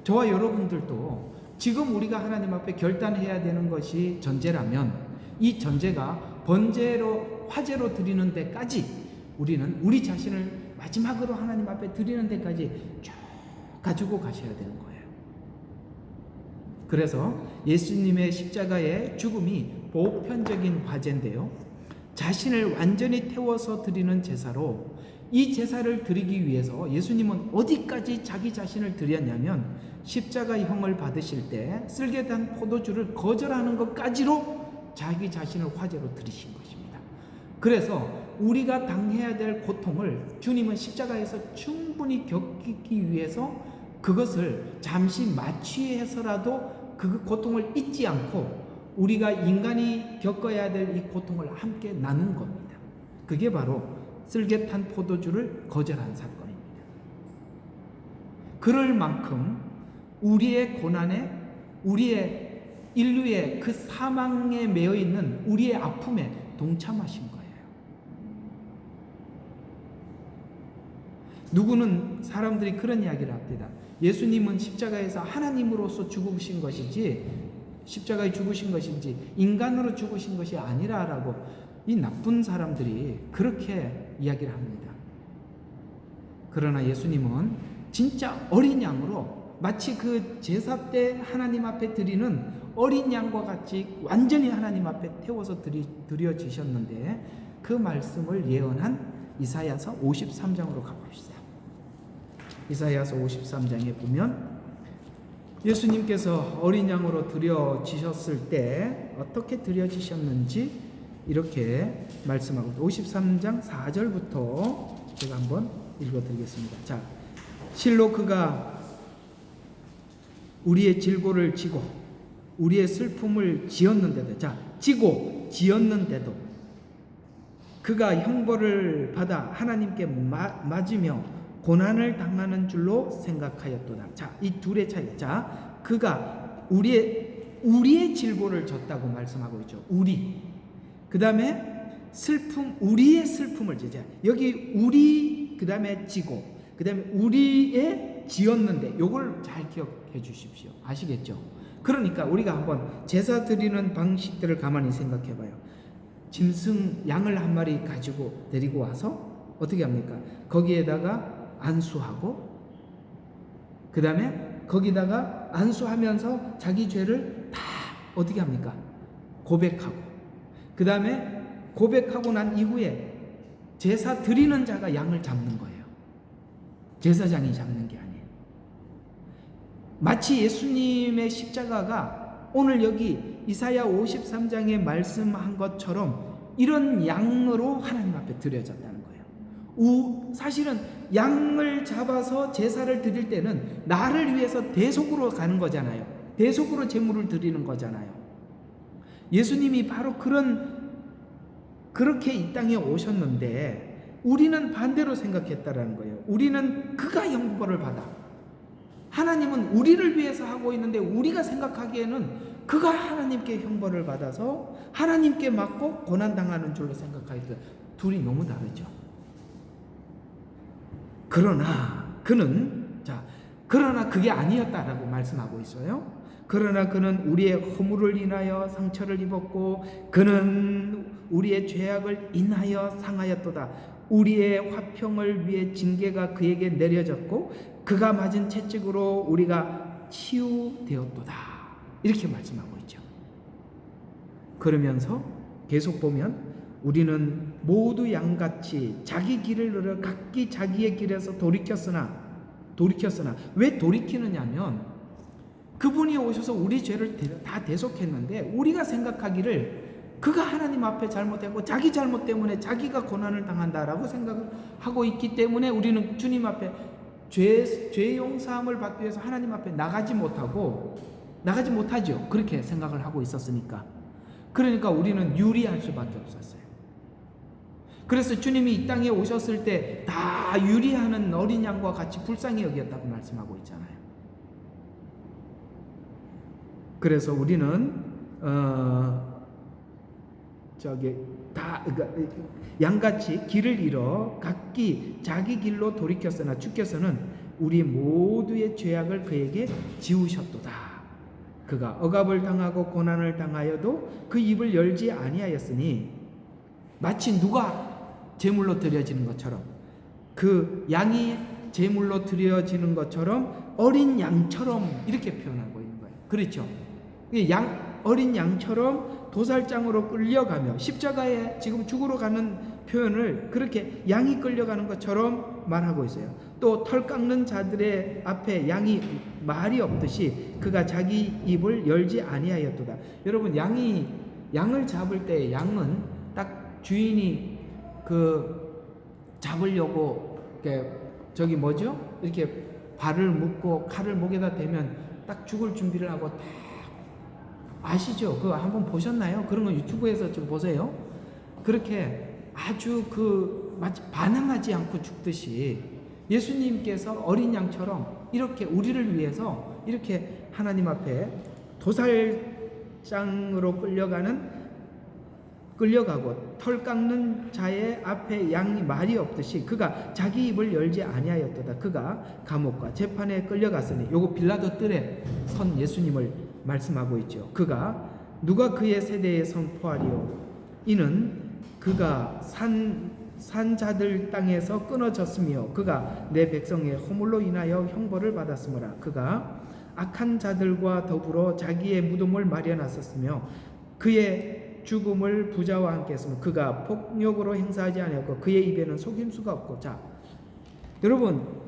저와 여러분들도 지금 우리가 하나님 앞에 결단해야 되는 것이 전제라면, 이 전제가 번제로 화제로 드리는 데까지 우리는 우리 자신을 마지막으로 하나님 앞에 드리는 데까지 쭉 가지고 가셔야 되는 거예요. 그래서 예수님의 십자가의 죽음이 보편적인 화제인데요, 자신을 완전히 태워서 드리는 제사로, 이 제사를 드리기 위해서 예수님은 어디까지 자기 자신을 드렸냐면, 십자가의 형을 받으실 때 쓸개단 포도주를 거절하는 것까지로 자기 자신을 화제로 드리신 것입니다. 그래서 우리가 당해야 될 고통을 주님은 십자가에서 충분히 겪기 위해서 그것을 잠시 마취해서라도 그 고통을 잊지 않고 우리가 인간이 겪어야 될 이 고통을 함께 나눈 겁니다. 그게 바로 쓸개탄 포도주를 거절한 사건입니다. 그럴 만큼 우리의 고난에, 우리의 인류의 그 사망에 매여 있는 우리의 아픔에 동참하신 거예요. 누구는 사람들이 그런 이야기를 합니다. 예수님은 십자가에서 하나님으로서 죽으신 것이지, 십자가에 죽으신 것인지 인간으로 죽으신 것이 아니라라고 이 나쁜 사람들이 그렇게 이야기를 합니다. 그러나 예수님은 진짜 어린 양으로, 마치 그 제사 때 하나님 앞에 드리는 어린 양과 같이 완전히 하나님 앞에 태워서 드려지셨는데, 그 말씀을 예언한 이사야서 53장으로 가봅시다. 이사야서 53장에 보면 예수님께서 어린 양으로 드려지셨을 때 어떻게 드려지셨는지 이렇게 말씀하고, 53장 4절부터 제가 한번 읽어드리겠습니다. 자, 실로 그가 우리의 질고를 지고 우리의 슬픔을 지었는데도, 자, 지었는데도 그가 형벌을 받아 하나님께 맞으며 고난을 당하는 줄로 생각하였도다. 자, 이 둘의 차이. 자, 그가 우리의 질고를 졌다고 말씀하고 있죠. 그 다음에 우리의 슬픔을 지자. 여기 우리, 그 다음에 지고, 그 다음에 우리의 지었는데, 요걸 잘 기억해 주십시오. 아시겠죠? 그러니까 우리가 한번 제사 드리는 방식들을 가만히 생각해 봐요. 짐승 양을 한 마리 가지고 데리고 와서 어떻게 합니까? 거기에다가 안수하고, 그 다음에 거기다가 안수하면서 자기 죄를 다 어떻게 합니까? 고백하고, 그 다음에 고백하고 난 이후에 제사 드리는 자가 양을 잡는 거예요. 제사장이 잡는 게 아니에요. 마치 예수님의 십자가가 오늘 여기 이사야 53장에 말씀한 것처럼 이런 양으로 하나님 앞에 드려졌다는 거예요. 사실은 양을 잡아서 제사를 드릴 때는 나를 위해서 대속으로 가는 거잖아요. 대속으로 제물을 드리는 거잖아요. 예수님이 바로 그렇게 이 땅에 오셨는데 우리는 반대로 생각했다라는 거예요. 우리는 그가 형벌을 받아. 하나님은 우리를 위해서 하고 있는데 우리가 생각하기에는 그가 하나님께 형벌을 받아서 하나님께 맞고 고난당하는 줄로 생각하기 때문에 둘이 너무 다르죠. 그러나 그게 아니었다라고 말씀하고 있어요. 그러나 그는 우리의 허물을 인하여 상처를 입었고 그는 우리의 죄악을 인하여 상하였도다. 우리의 화평을 위해 징계가 그에게 내려졌고 그가 맞은 채찍으로 우리가 치유되었도다. 이렇게 말씀하고 있죠. 그러면서 계속 보면 우리는 모두 양같이 자기 길을 늘어 각기 자기의 길에서 돌이켰으나 왜 돌이키느냐면 그분이 오셔서 우리 죄를 다 대속했는데 우리가 생각하기를 그가 하나님 앞에 잘못했고 자기 잘못 때문에 자기가 고난을 당한다라고 생각을 하고 있기 때문에 우리는 주님 앞에 죄 용서함을 받기 위해서 하나님 앞에 나가지 못하죠. 그렇게 생각을 하고 있었으니까. 그러니까 우리는 유리할 수밖에 없었어요. 그래서 주님이 이 땅에 오셨을 때 다 유리하는 어린 양과 같이 불쌍히 여겼다고 말씀하고 있잖아요. 그래서 우리는 양같이 길을 잃어 각기 자기 길로 돌이켰으나 주께서는 우리 모두의 죄악을 그에게 지우셨도다. 그가 억압을 당하고 고난을 당하여도 그 입을 열지 아니하였으니 마치 누가 제물로 드려지는 것처럼 그 양이 제물로 드려지는 것처럼 어린 양처럼 이렇게 표현하고 있는 거예요. 그렇죠? 어린 양처럼 도살장으로 끌려가며 십자가에 지금 죽으러 가는 표현을 그렇게 양이 끌려가는 것처럼 말하고 있어요. 또 털 깎는 자들의 앞에 양이 말이 없듯이 그가 자기 입을 열지 아니하였도다. 여러분 양을 잡을 때 양은 딱 주인이 잡으려고 이렇게 발을 묶고 칼을 목에다 대면 딱 죽을 준비를 하고 딱 아시죠? 그거 한번 보셨나요? 그런 거 유튜브에서 좀 보세요. 그렇게 아주 마치 반항하지 않고 죽듯이 예수님께서 어린 양처럼 이렇게 우리를 위해서 이렇게 하나님 앞에 도살장으로 끌려가고 털 깎는 자의 앞에 양이 말이 없듯이 그가 자기 입을 열지 아니하였도다. 그가 감옥과 재판에 끌려갔으니 요거 빌라도 뜰에 선 예수님을 말씀하고 있죠. 그가 누가 그의 세대에 선포하리요? 이는 그가 산 자들 땅에서 끊어졌으며 그가 내 백성의 허물로 인하여 형벌을 받았으므라. 그가 악한 자들과 더불어 자기의 무덤을 마련하셨으며 그의 죽음을 부자와 함께 했으며 그가 폭력으로 행사하지 아니하고 그의 입에는 속임수가 없고. 자, 여러분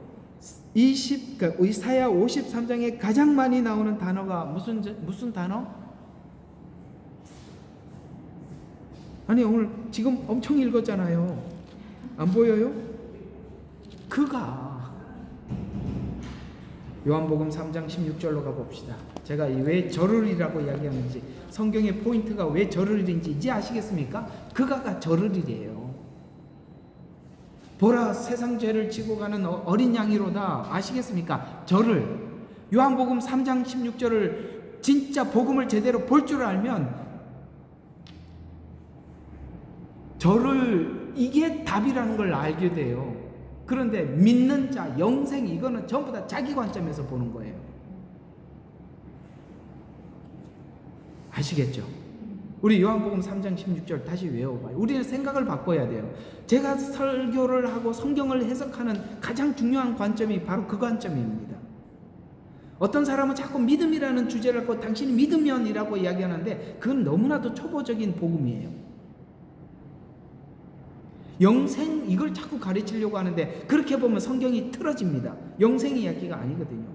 이사야 53장에 가장 많이 나오는 단어가 무슨 단어? 아니 오늘 지금 엄청 읽었잖아요. 안 보여요? 그가 요한복음 3장 16절로 가봅시다. 제가 왜 저르리라고 이야기하는지 성경의 포인트가 왜 저르리인지 이제 아시겠습니까? 그가가 저르리래요. 보라 세상 죄를 지고 가는 어린 양이로다. 아시겠습니까? 저를 요한복음 3장 16절을 진짜 복음을 제대로 볼 줄 알면 저를 이게 답이라는 걸 알게 돼요. 그런데 믿는 자, 영생 이거는 전부 다 자기 관점에서 보는 거예요. 아시겠죠? 우리 요한복음 3장 16절 다시 외워봐요. 우리는 생각을 바꿔야 돼요. 제가 설교를 하고 성경을 해석하는 가장 중요한 관점이 바로 그 관점입니다. 어떤 사람은 자꾸 믿음이라는 주제를 갖고 당신이 믿으면이라고 이야기하는데 그건 너무나도 초보적인 복음이에요. 영생 이걸 자꾸 가르치려고 하는데 그렇게 보면 성경이 틀어집니다. 영생 이야기가 아니거든요.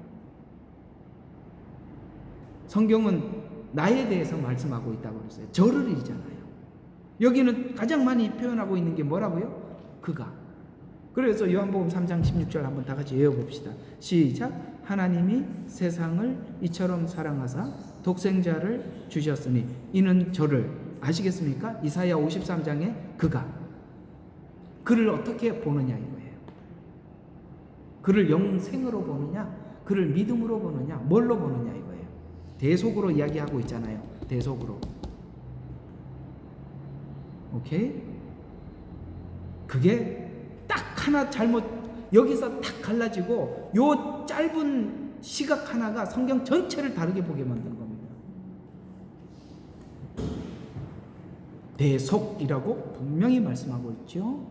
성경은 나에 대해서 말씀하고 있다고 그랬어요. 저를 이잖아요. 여기는 가장 많이 표현하고 있는 게 뭐라고요? 그가. 그래서 요한복음 3장 16절 한번 다 같이 외워봅시다. 시작. 하나님이 세상을 이처럼 사랑하사 독생자를 주셨으니 이는 저를, 아시겠습니까? 이사야 53장에 그를 어떻게 보느냐 이거예요. 그를 영생으로 보느냐, 그를 믿음으로 보느냐, 뭘로 보느냐 이거예요. 대속으로 이야기하고 있잖아요. 대속으로. 오케이? 그게 딱 하나 잘못, 여기서 딱 갈라지고 요 짧은 시각 하나가 성경 전체를 다르게 보게 만든 겁니다. 대속이라고 분명히 말씀하고 있죠.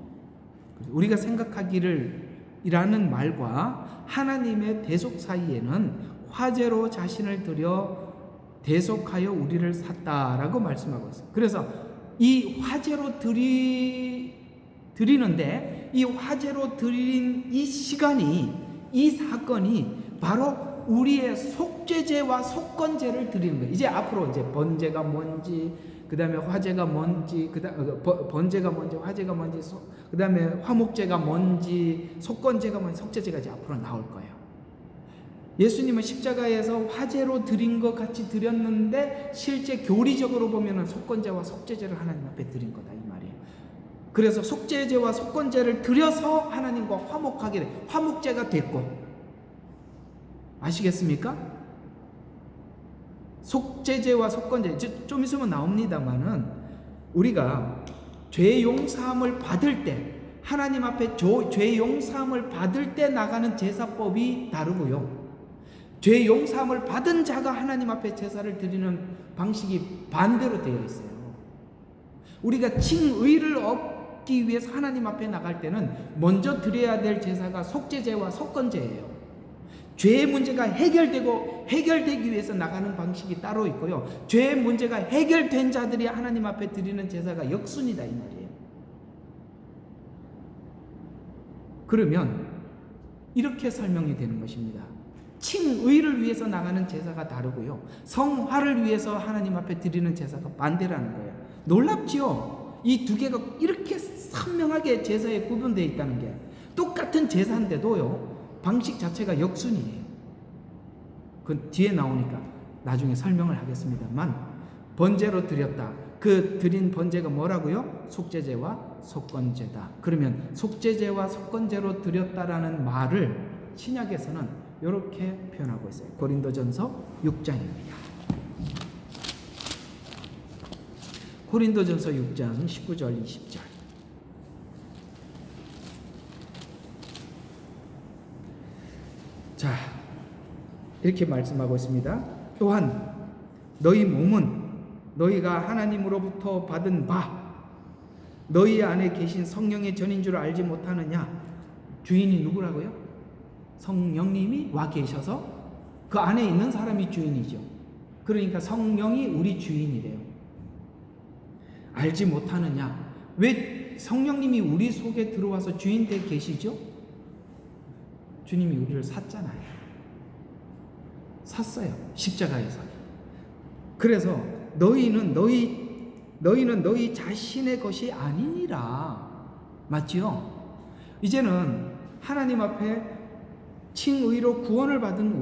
우리가 생각하기를 이라는 말과 하나님의 대속 사이에는 화제로 자신을 들여 대속하여 우리를 샀다라고 말씀하고 있어요. 그래서 이 화제로 드리는데 이 화제로 드린 이 시간이, 이 사건이 바로 우리의 속죄제와 속건제를 드리는 거예요. 이제 앞으로 이제 번제가 뭔지, 그 다음에 화제가 뭔지, 번제가 뭔지, 화제가 뭔지, 그 다음에 화목제가 뭔지, 속건제가 뭔지, 속죄제가 이제 앞으로 나올 거예요. 예수님은 십자가에서 화제로 드린 것 같이 드렸는데 실제 교리적으로 보면은 속건제와 속죄제를 하나님 앞에 드린 거다 이 말이에요. 그래서 속죄제와 속건제를 드려서 하나님과 화목하게 돼. 화목제가 됐고, 아시겠습니까? 속죄제와 속건제 좀 있으면 나옵니다만은 우리가 죄 용서함을 받을 때, 하나님 앞에 죄 용서함을 받을 때 나가는 제사법이 다르고요. 죄 용서함을 받은 자가 하나님 앞에 제사를 드리는 방식이 반대로 되어 있어요. 우리가 칭의를 얻기 위해서 하나님 앞에 나갈 때는 먼저 드려야 될 제사가 속죄제와 속건제예요. 죄의 문제가 해결되기 위해서 나가는 방식이 따로 있고요. 죄의 문제가 해결된 자들이 하나님 앞에 드리는 제사가 역순이다 이 말이에요. 그러면 이렇게 설명이 되는 것입니다. 칭의를 위해서 나가는 제사가 다르고요. 성화를 위해서 하나님 앞에 드리는 제사가 반대라는 거예요. 놀랍지요? 이 두 개가 이렇게 선명하게 제사에 구분되어 있다는 게. 똑같은 제사인데도요, 방식 자체가 역순이에요. 그 뒤에 나오니까 나중에 설명을 하겠습니다만, 번제로 드렸다. 그 드린 번제가 뭐라고요? 속죄제와 속건제다. 그러면 속죄제와 속건제로 드렸다라는 말을 신약에서는 이렇게 표현하고 있어요. 고린도전서 6장입니다. 고린도전서 6장 19절 20절. 자, 이렇게 말씀하고 있습니다. 또한 너희 몸은 너희가 하나님으로부터 받은 바 너희 안에 계신 성령의 전인 줄 알지 못하느냐? 주인이 누구라고요? 성령님이 와 계셔서 그 안에 있는 사람이 주인이죠. 그러니까 성령이 우리 주인이래요. 알지 못하느냐? 왜 성령님이 우리 속에 들어와서 주인 되 계시죠? 주님이 우리를 샀잖아요. 샀어요. 십자가에서. 그래서 너희는 너희 자신의 것이 아니니라. 맞지요? 이제는 하나님 앞에 칭의로 구원을 받은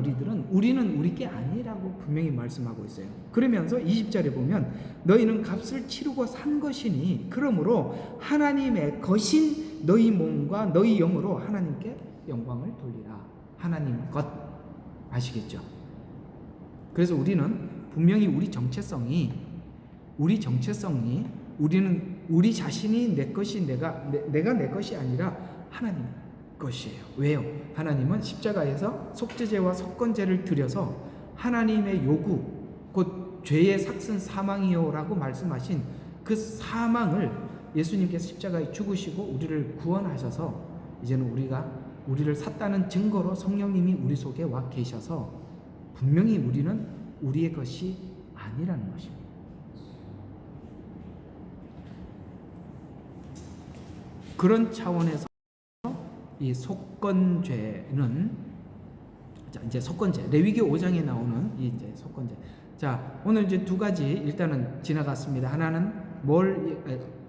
우리는 우리 게 아니라고 분명히 말씀하고 있어요. 그러면서 20절에 보면 너희는 값을 치르고 산 것이니 그러므로 하나님의 것인 너희 몸과 너희 영으로 하나님께 영광을 돌리라. 하나님 것. 아시겠죠? 그래서 우리는 분명히 우리는 우리 자신이 내 것이 내가 내 것이 아니라 하나님 것이에요. 왜요? 하나님은 십자가에서 속죄제와 속건제를 드려서 하나님의 요구, 곧 죄의 삭슨 사망이요라고 말씀하신 그 사망을 예수님께서 십자가에 죽으시고 우리를 구원하셔서 이제는 우리를 샀다는 증거로 성령님이 우리 속에 와 계셔서 분명히 우리는 우리의 것이 아니라는 것입니다. 그런 차원에서 이 속건죄는, 자, 이제 속건죄, 레위기 5장에 나오는 이 이제 속건죄. 자, 오늘 이제 두 가지 일단은 지나갔습니다. 하나는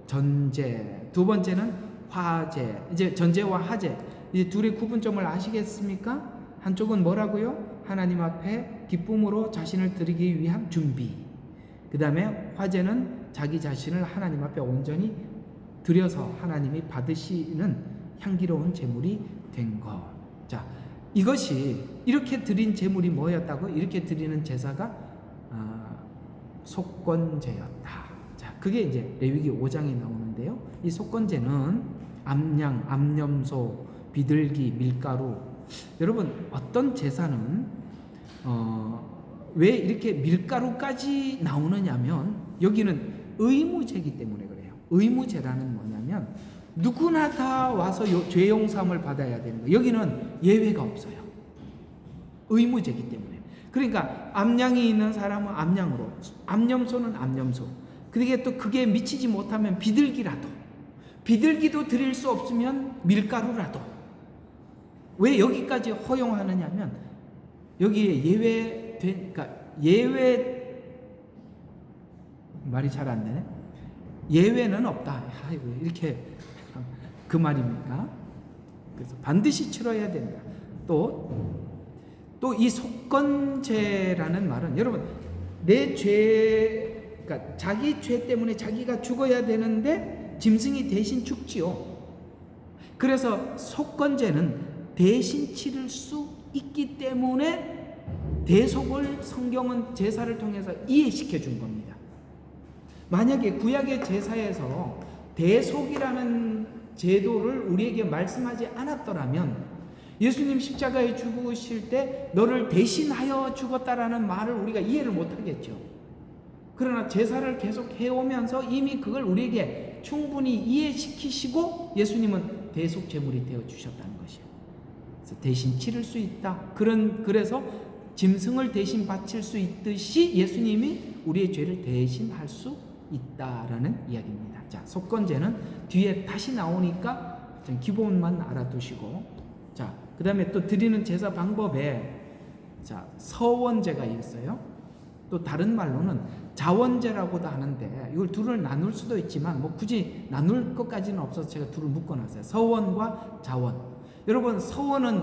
전제, 두 번째는 화제. 이제 전제와 화제, 이 둘의 구분점을 아시겠습니까? 한쪽은 뭐라고요? 하나님 앞에 기쁨으로 자신을 드리기 위한 준비. 그 다음에 화제는 자기 자신을 하나님 앞에 온전히 드려서 하나님이 받으시는 향기로운 제물이 된 것. 자, 이것이 이렇게 드린 제물이 뭐였다고? 이렇게 드리는 제사가 속건제였다. 자, 그게 이제 레위기 5장에 나오는데요. 이 속건제는 암양, 암염소, 비둘기, 밀가루. 여러분, 어떤 제사는 왜 이렇게 밀가루까지 나오느냐면 여기는 의무제이기 때문에 그래요. 의무제라는 뭐냐면 누구나 다 와서 죄 용서함을 받아야 되는 거예요. 여기는 예외가 없어요. 의무제이기 때문에. 그러니까 암양이 있는 사람은 암양으로, 암염소는 암염소. 그게 또 그게 미치지 못하면 비둘기라도, 비둘기도 드릴 수 없으면 밀가루라도. 왜 여기까지 허용하느냐면 여기에 그러니까 말이 잘 안 되네. 예외는 없다. 아이고, 이렇게 그 말입니까? 그래서 반드시 치러야 된다. 또 이 속건제라는 말은 여러분 내 죄, 그러니까 자기 죄 때문에 자기가 죽어야 되는데 짐승이 대신 죽지요. 그래서 속건제는 대신 치를 수 있기 때문에 대속을 성경은 제사를 통해서 이해시켜 준 겁니다. 만약에 구약의 제사에서 대속이라는 제도를 우리에게 말씀하지 않았더라면 예수님 십자가에 죽으실 때 너를 대신하여 죽었다라는 말을 우리가 이해를 못하겠죠. 그러나 제사를 계속 해오면서 이미 그걸 우리에게 충분히 이해시키시고 예수님은 대속 제물이 되어 주셨다는 것이요. 그래서 대신 치를 수 있다. 그래서 짐승을 대신 바칠 수 있듯이 예수님이 우리의 죄를 대신할 수 있다라는 이야기입니다. 자, 속건제는 뒤에 다시 나오니까 기본만 알아두시고, 자, 그 다음에 또 드리는 제사 방법에, 자, 서원제가 있어요. 또 다른 말로는 자원제라고도 하는데 이걸 둘을 나눌 수도 있지만 뭐 굳이 나눌 것까지는 없어서 제가 둘을 묶어놨어요. 서원과 자원. 여러분, 서원은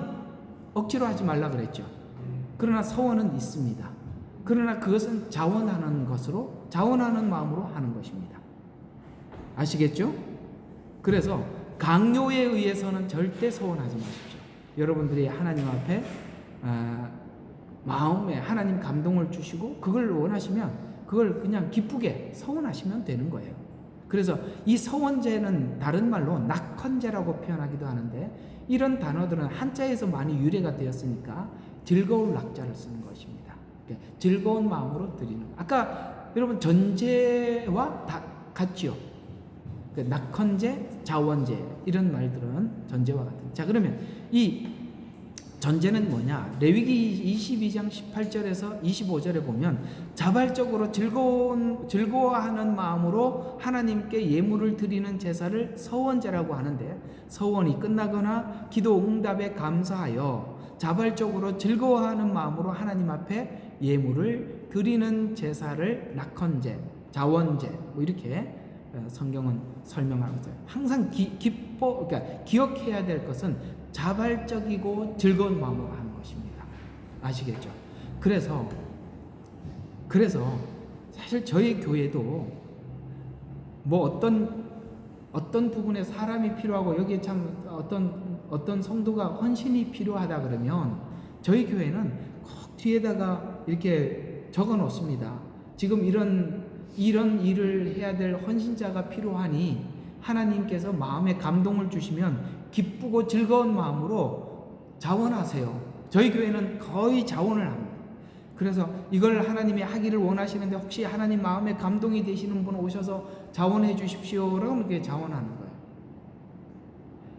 억지로 하지 말라 그랬죠. 그러나 서원은 있습니다. 그러나 그것은 자원하는 것으로, 자원하는 마음으로 하는 것입니다. 아시겠죠? 그래서 강요에 의해서는 절대 서원하지 마십시오. 여러분들이 하나님 앞에 마음에 하나님 감동을 주시고 그걸 원하시면 그걸 그냥 기쁘게 서원하시면 되는 거예요. 그래서 이 서원제는 다른 말로 낙헌제라고 표현하기도 하는데 이런 단어들은 한자에서 많이 유래가 되었으니까 즐거울 낙자를 쓰는 것입니다. 즐거운 마음으로 드리는. 아까 여러분 전제와 다 같지요. 낙헌제, 자원제 이런 말들은 전제와 같은. 자, 그러면 이 전제는 뭐냐? 레위기 22장 18절에서 25절에 보면 자발적으로 즐거워하는 마음으로 하나님께 예물을 드리는 제사를 서원제라고 하는데, 서원이 끝나거나 기도 응답에 감사하여 자발적으로 즐거워하는 마음으로 하나님 앞에 예물을 드리는 제사를 낙헌제, 자원제 뭐 이렇게 성경은 설명하고 있어요. 항상 그러니까 기억해야 될 것은 자발적이고 즐거운 마음으로 하는 것입니다. 아시겠죠? 그래서 사실 저희 교회도 뭐 어떤 부분에 사람이 필요하고 여기에 참 어떤 성도가 헌신이 필요하다 그러면 저희 교회는 꼭 뒤에다가 이렇게 적어 놓습니다. 지금 이런 일을 해야 될 헌신자가 필요하니 하나님께서 마음에 감동을 주시면 기쁘고 즐거운 마음으로 자원하세요. 저희 교회는 거의 자원을 합니다. 그래서 이걸 하나님이 하기를 원하시는데 혹시 하나님 마음에 감동이 되시는 분 오셔서 자원해 주십시오라고 그렇게 자원하는 거예요.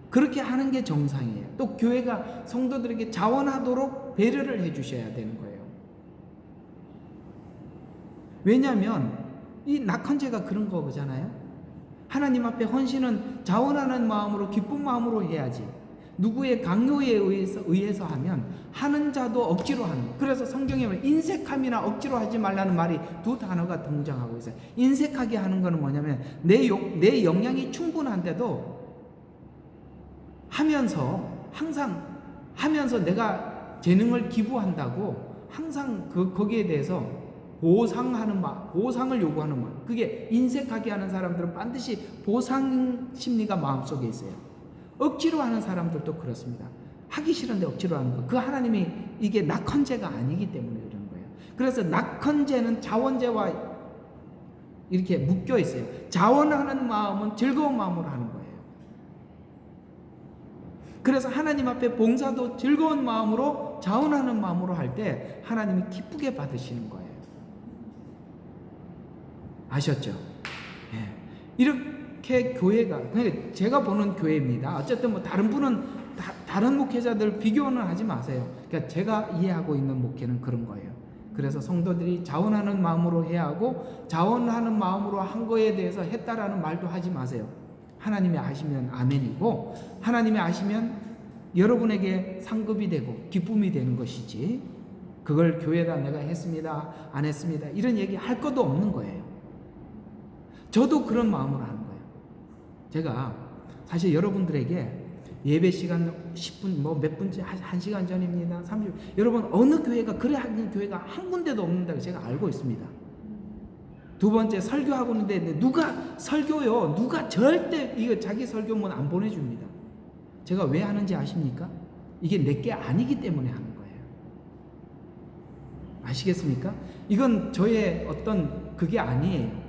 그렇게 하는 게 정상이에요. 또 교회가 성도들에게 자원하도록 배려를 해 주셔야 되는 거예요. 왜냐하면 이 낙헌제가 그런 거잖아요. 하나님 앞에 헌신은 자원하는 마음으로 기쁜 마음으로 해야지. 누구의 강요에 의해서 하면 하는 자도 억지로 하는. 그래서 성경에 보면 인색함이나 억지로 하지 말라는 말이 두 단어가 등장하고 있어요. 인색하게 하는 거는 뭐냐면 내 역량이 충분한데도 항상 하면서 내가 재능을 기부한다고 항상 거기에 대해서 보상을 요구하는 마음. 그게 인색하게 하는 사람들은 반드시 보상 심리가 마음속에 있어요. 억지로 하는 사람들도 그렇습니다. 하기 싫은데 억지로 하는 거. 그 하나님이 이게 낙헌제가 아니기 때문에 그런 거예요. 그래서 낙헌제는 자원제와 이렇게 묶여 있어요. 자원하는 마음은 즐거운 마음으로 하는 거예요. 그래서 하나님 앞에 봉사도 즐거운 마음으로 자원하는 마음으로 할 때 하나님이 기쁘게 받으시는 거예요. 아셨죠? 예. 이렇게 교회가, 제가 보는 교회입니다. 어쨌든 뭐 다른 분은 다른 목회자들 비교는 하지 마세요. 그러니까 제가 이해하고 있는 목회는 그런 거예요. 그래서 성도들이 자원하는 마음으로 해야 하고 자원하는 마음으로 한 거에 대해서 했다라는 말도 하지 마세요. 하나님이 아시면 아멘이고 하나님이 아시면 여러분에게 상급이 되고 기쁨이 되는 것이지 그걸 교회다 내가 했습니다 안 했습니다 이런 얘기 할 것도 없는 거예요. 저도 그런 마음으로 하는 거예요. 제가 사실 여러분들에게 예배 시간 10분 뭐 몇 분째 1시간 전입니다. 30분 여러분 어느 교회가 그래 하는 교회가 한 군데도 없는다고 제가 알고 있습니다. 두 번째 설교하고 있는데 누가 설교요 누가 절대 이거 자기 설교문 안 보내줍니다. 제가 왜 하는지 아십니까? 이게 내게 아니기 때문에 하는 거예요. 아시겠습니까? 이건 저의 어떤 그게 아니에요.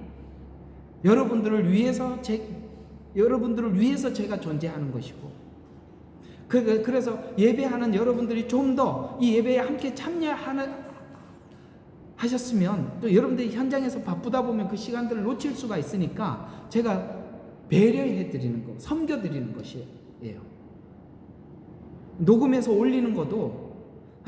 여러분들을 위해서 제가 존재하는 것이고 그래서 예배하는 여러분들이 좀 더 이 예배에 함께 하셨으면 또 여러분들이 현장에서 바쁘다 보면 그 시간들을 놓칠 수가 있으니까 제가 배려해 드리는 거, 섬겨 드리는 것이에요. 녹음해서 올리는 것도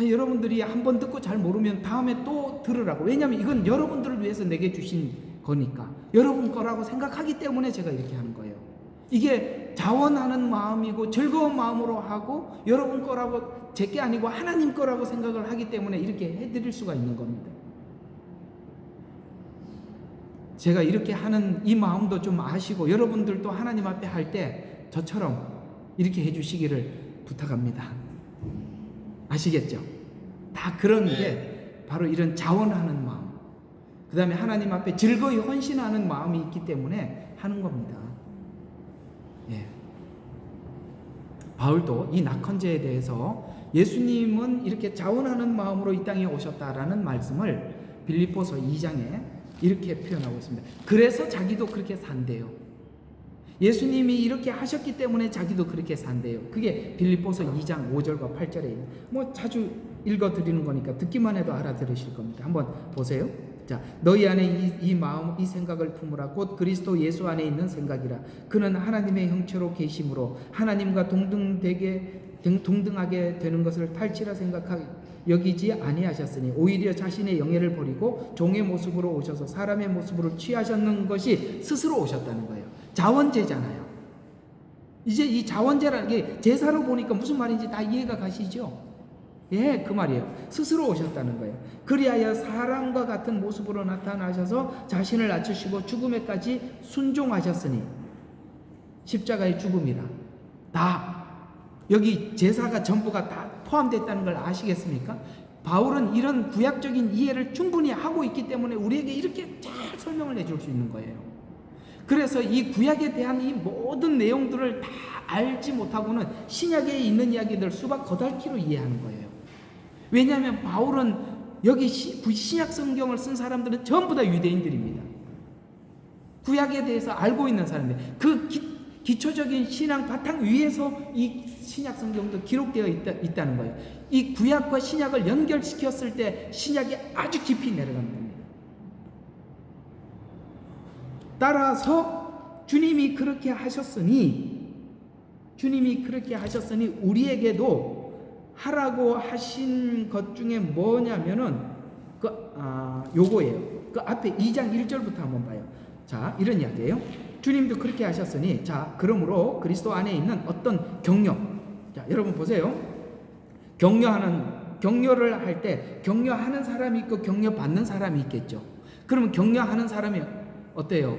여러분들이 한번 듣고 잘 모르면 다음에 또 들으라고. 왜냐하면 이건 여러분들을 위해서 내게 주신 거니까 여러분 거라고 생각하기 때문에 제가 이렇게 하는 거예요. 이게 자원하는 마음이고 즐거운 마음으로 하고 여러분 거라고 제게 아니고 하나님 거라고 생각을 하기 때문에 이렇게 해드릴 수가 있는 겁니다. 제가 이렇게 하는 이 마음도 좀 아시고 여러분들도 하나님 앞에 할 때 저처럼 이렇게 해주시기를 부탁합니다. 아시겠죠? 다 그런 게 바로 이런 자원하는 마음, 그 다음에 하나님 앞에 즐거이 헌신하는 마음이 있기 때문에 하는 겁니다. 예. 바울도 이 낙헌제에 대해서 예수님은 이렇게 자원하는 마음으로 이 땅에 오셨다라는 말씀을 빌립보서 2장에 이렇게 표현하고 있습니다. 그래서 자기도 그렇게 산대요. 예수님이 이렇게 하셨기 때문에 자기도 그렇게 산대요. 그게 빌립보서 2장 5절과 8절에 뭐 자주 읽어드리는 거니까 듣기만 해도 알아들으실 겁니다. 한번 보세요. 자, 너희 안에 이 마음, 이 생각을 품으라. 곧 그리스도 예수 안에 있는 생각이라. 그는 하나님의 형체로 계심으로 하나님과 동등하게 되는 것을 탈취라 여기지 아니하셨으니 오히려 자신의 영예를 버리고 종의 모습으로 오셔서 사람의 모습으로 취하셨는 것이 스스로 오셨다는 거예요. 자원제잖아요. 이제 이 자원제라는 게 제사로 보니까 무슨 말인지 다 이해가 가시죠? 예, 그 말이에요. 스스로 오셨다는 거예요. 그리하여 사람과 같은 모습으로 나타나셔서 자신을 낮추시고 죽음에까지 순종하셨으니 십자가의 죽음이라. 다 여기 제사가 전부가 다 포함됐다는 걸 아시겠습니까? 바울은 이런 구약적인 이해를 충분히 하고 있기 때문에 우리에게 이렇게 잘 설명을 해줄 수 있는 거예요. 그래서 이 구약에 대한 이 모든 내용들을 다 알지 못하고는 신약에 있는 이야기들 수박 거달키로 이해하는 거예요. 왜냐하면 바울은 여기 신약 성경을 쓴 사람들은 전부 다 유대인들입니다. 구약에 대해서 알고 있는 사람들, 그 기초적인 신앙 바탕 위에서 이 신약 성경도 기록되어 있다는 거예요. 이 구약과 신약을 연결시켰을 때 신약이 아주 깊이 내려가는 겁니다. 따라서 주님이 그렇게 하셨으니 우리에게도 하라고 하신 것 중에 뭐냐면은 요거예요. 그 앞에 2장 1절부터 한번 봐요. 자, 이런 이야기예요. 주님도 그렇게 하셨으니, 자, 그러므로 그리스도 안에 있는 어떤 격려. 자, 여러분 보세요. 격려를 할 때 격려하는 사람이 있고 격려받는 사람이 있겠죠. 그러면 격려하는 사람이 어때요?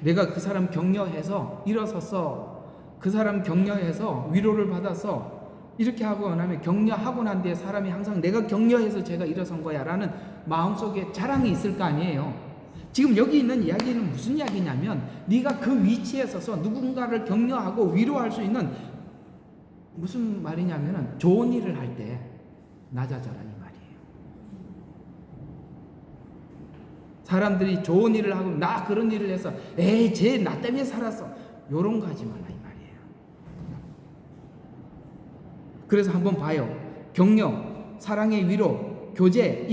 내가 그 사람 격려해서 일어섰어. 그 사람 격려해서 위로를 받았어. 이렇게 하고 나면 격려하고 난 뒤에 사람이 항상 내가 격려해서 제가 일어선 거야 라는 마음속에 자랑이 있을 거 아니에요. 지금 여기 있는 이야기는 무슨 이야기냐면, 네가 그 위치에 서서 누군가를 격려하고 위로할 수 있는, 무슨 말이냐면은 좋은 일을 할 때 낮아져라 이 말이에요. 사람들이 좋은 일을 하고 나 그런 일을 해서 에이 쟤 나 때문에 살았어, 요런 거 하지 말라 이 말이에요. 그래서 한번 봐요. 격려, 사랑의 위로, 교제,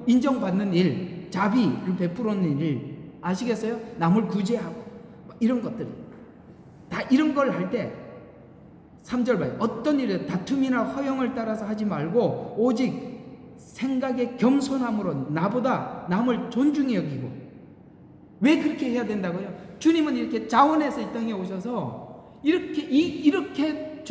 인정받는 일, 자비를 베푸는 일, 아시겠어요? 남을 구제하고 이런 것들, 다 이런 걸 할 때 3절 봐요. 어떤 일에 다툼이나 허영을 따라서 하지 말고 오직 생각의 겸손함으로 나보다 남을 존중히 여기고. 왜 그렇게 해야 된다고요? 주님은 이렇게 자원해서 이 땅에 오셔서 이렇게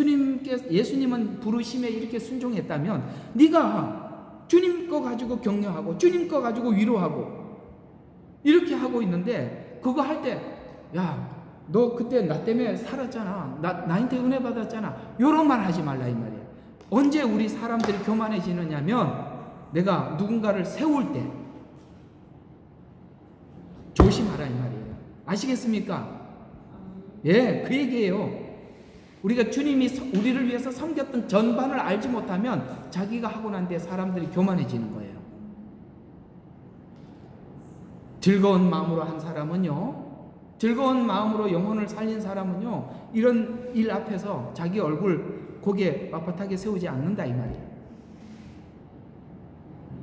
예수님은 부르심에 이렇게 순종했다면, 네가 주님 거 가지고 격려하고 주님 거 가지고 위로하고 이렇게 하고 있는데, 그거 할 때 야, 너 그때 나 때문에 살았잖아, 나한테 은혜 받았잖아, 요런 말 하지 말라 이 말이에요. 언제 우리 사람들이 교만해지느냐면, 내가 누군가를 세울 때 조심하라 이 말이에요. 아시겠습니까? 예, 그 얘기예요. 우리가 주님이 우리를 위해서 섬겼던 전반을 알지 못하면 자기가 하고 난 뒤에 사람들이 교만해지는 거예요. 즐거운 마음으로 한 사람은요, 즐거운 마음으로 영혼을 살린 사람은요, 이런 일 앞에서 자기 얼굴 고개 빳빳하게 세우지 않는다 이 말이에요.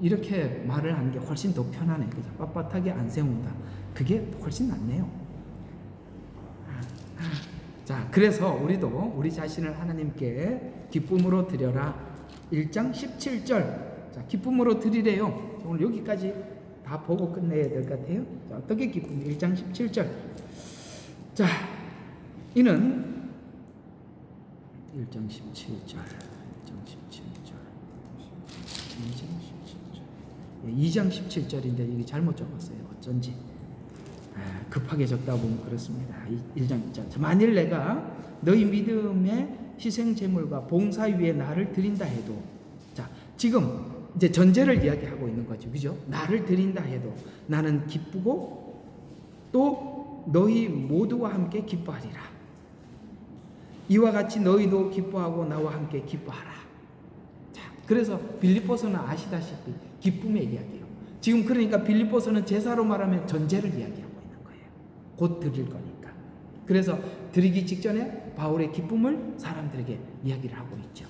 이렇게 말을 하는 게 훨씬 더 편하네. 그죠? 빳빳하게 안 세운다. 그게 훨씬 낫네요. 자, 그래서 우리도 우리 자신을 하나님께 기쁨으로 드려라. 1장 17절. 자, 기쁨으로 드리래요. 오늘 여기까지 다 보고 끝내야 될 것 같아요. 자, 어떻게 기쁨? 1장 17절. 자, 이는 1장 17절. 2장 17절인데 이게 잘못 적었어요. 어쩐지. 급하게 적다 보면 그렇습니다. 1장 1절. 만일 내가 너희 믿음의 희생 제물과 봉사 위에 나를 드린다 해도, 자, 지금 이제 전제를 이야기하고 있는 거죠. 그죠? 나를 드린다 해도 나는 기쁘고 또 너희 모두와 함께 기뻐하리라. 이와 같이 너희도 기뻐하고 나와 함께 기뻐하라. 자, 그래서 빌립보서는 아시다시피 기쁨의 이야기예요. 지금 그러니까 빌립보서는 제사로 말하면 전제를 이야기하고 있는 거예요. 곧 드릴 거니까. 그래서 드리기 직전에 바울의 기쁨을 사람들에게 이야기를 하고 있죠.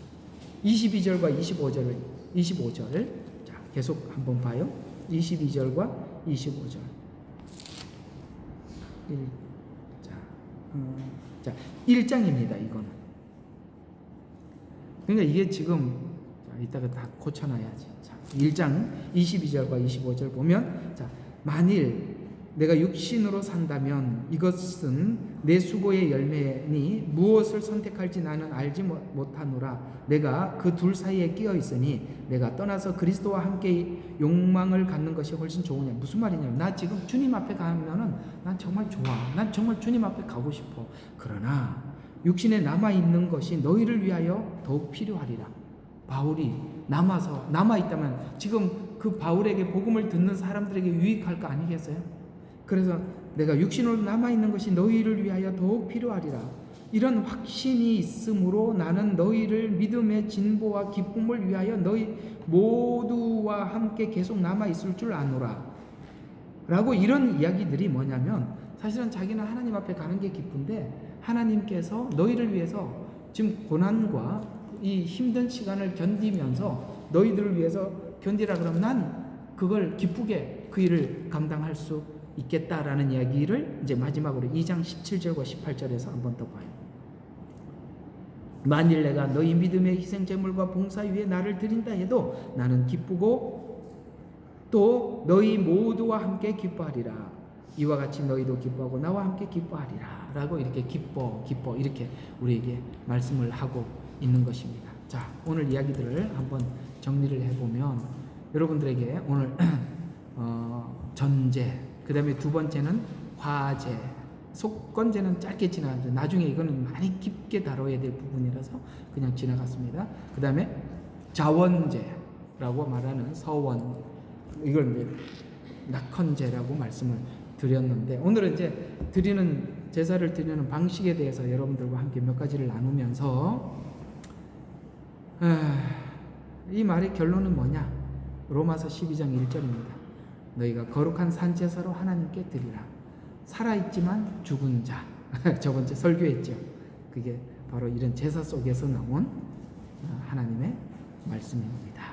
22절과 25절. 자, 계속 한번 봐요. 22절과 25절. 자, 1장입니다. 이거는. 그러니까 이게 지금, 자, 이따가 다 고쳐놔야지. 자, 1장 22절과 25절 보면, 자, 만일 내가 육신으로 산다면 이것은 내 수고의 열매니 무엇을 선택할지 나는 알지 못하노라. 내가 그 둘 사이에 끼어 있으니 내가 떠나서 그리스도와 함께 욕망을 갖는 것이 훨씬 좋으냐. 무슨 말이냐면, 나 지금 주님 앞에 가면은 난 정말 좋아. 난 정말 주님 앞에 가고 싶어. 그러나 육신에 남아있는 것이 너희를 위하여 더욱 필요하리라. 바울이 남아있다면 지금 그 바울에게 복음을 듣는 사람들에게 유익할 거 아니겠어요? 그래서 내가 육신으로 남아있는 것이 너희를 위하여 더욱 필요하리라. 이런 확신이 있으므로 나는 너희를 믿음의 진보와 기쁨을 위하여 너희 모두와 함께 계속 남아있을 줄 아노라. 라고 이런 이야기들이 뭐냐면, 사실은 자기는 하나님 앞에 가는 게 기쁜데 하나님께서 너희를 위해서 지금 고난과 이 힘든 시간을 견디면서 너희들을 위해서 견디라 그러면 난 그걸 기쁘게 그 일을 감당할 수 있겠다라는 이야기를 이제 마지막으로 2장 17절과 18절에서 한 번 더 봐요. 만일 내가 너희 믿음의 희생제물과 봉사 위에 나를 드린다 해도 나는 기쁘고 또 너희 모두와 함께 기뻐하리라. 이와 같이 너희도 기뻐하고 나와 함께 기뻐하리라 라고 이렇게 기뻐 이렇게 우리에게 말씀을 하고 있는 것입니다. 자, 오늘 이야기들을 한번 정리를 해보면 여러분들에게 오늘 전제, 그 다음에 두 번째는 화제, 속건제는 짧게 지나갔는데 나중에 이거는 많이 깊게 다뤄야 될 부분이라서 그냥 지나갔습니다. 그 다음에 자원제라고 말하는 서원, 이걸 이제 낙헌제라고 말씀을 드렸는데 오늘은 이제 제사를 드리는 방식에 대해서 여러분들과 함께 몇 가지를 나누면서 이 말의 결론은 뭐냐? 로마서 12장 1절입니다. 너희가 거룩한 산제사로 하나님께 드리라. 살아있지만 죽은 자. 저번 주 설교했죠. 그게 바로 이런 제사 속에서 나온 하나님의 말씀입니다.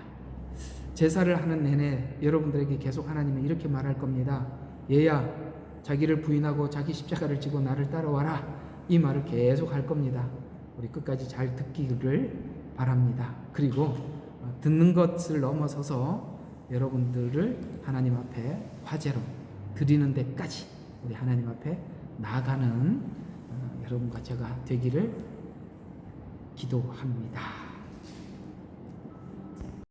제사를 하는 내내 여러분들에게 계속 하나님은 이렇게 말할 겁니다. 얘야, 자기를 부인하고 자기 십자가를 지고 나를 따라와라. 이 말을 계속 할 겁니다. 우리 끝까지 잘 듣기를 바랍니다. 그리고 듣는 것을 넘어서서 여러분들을 하나님 앞에 화제로 드리는 데까지 우리 하나님 앞에 나아가는 여러분과 제가 되기를 기도합니다.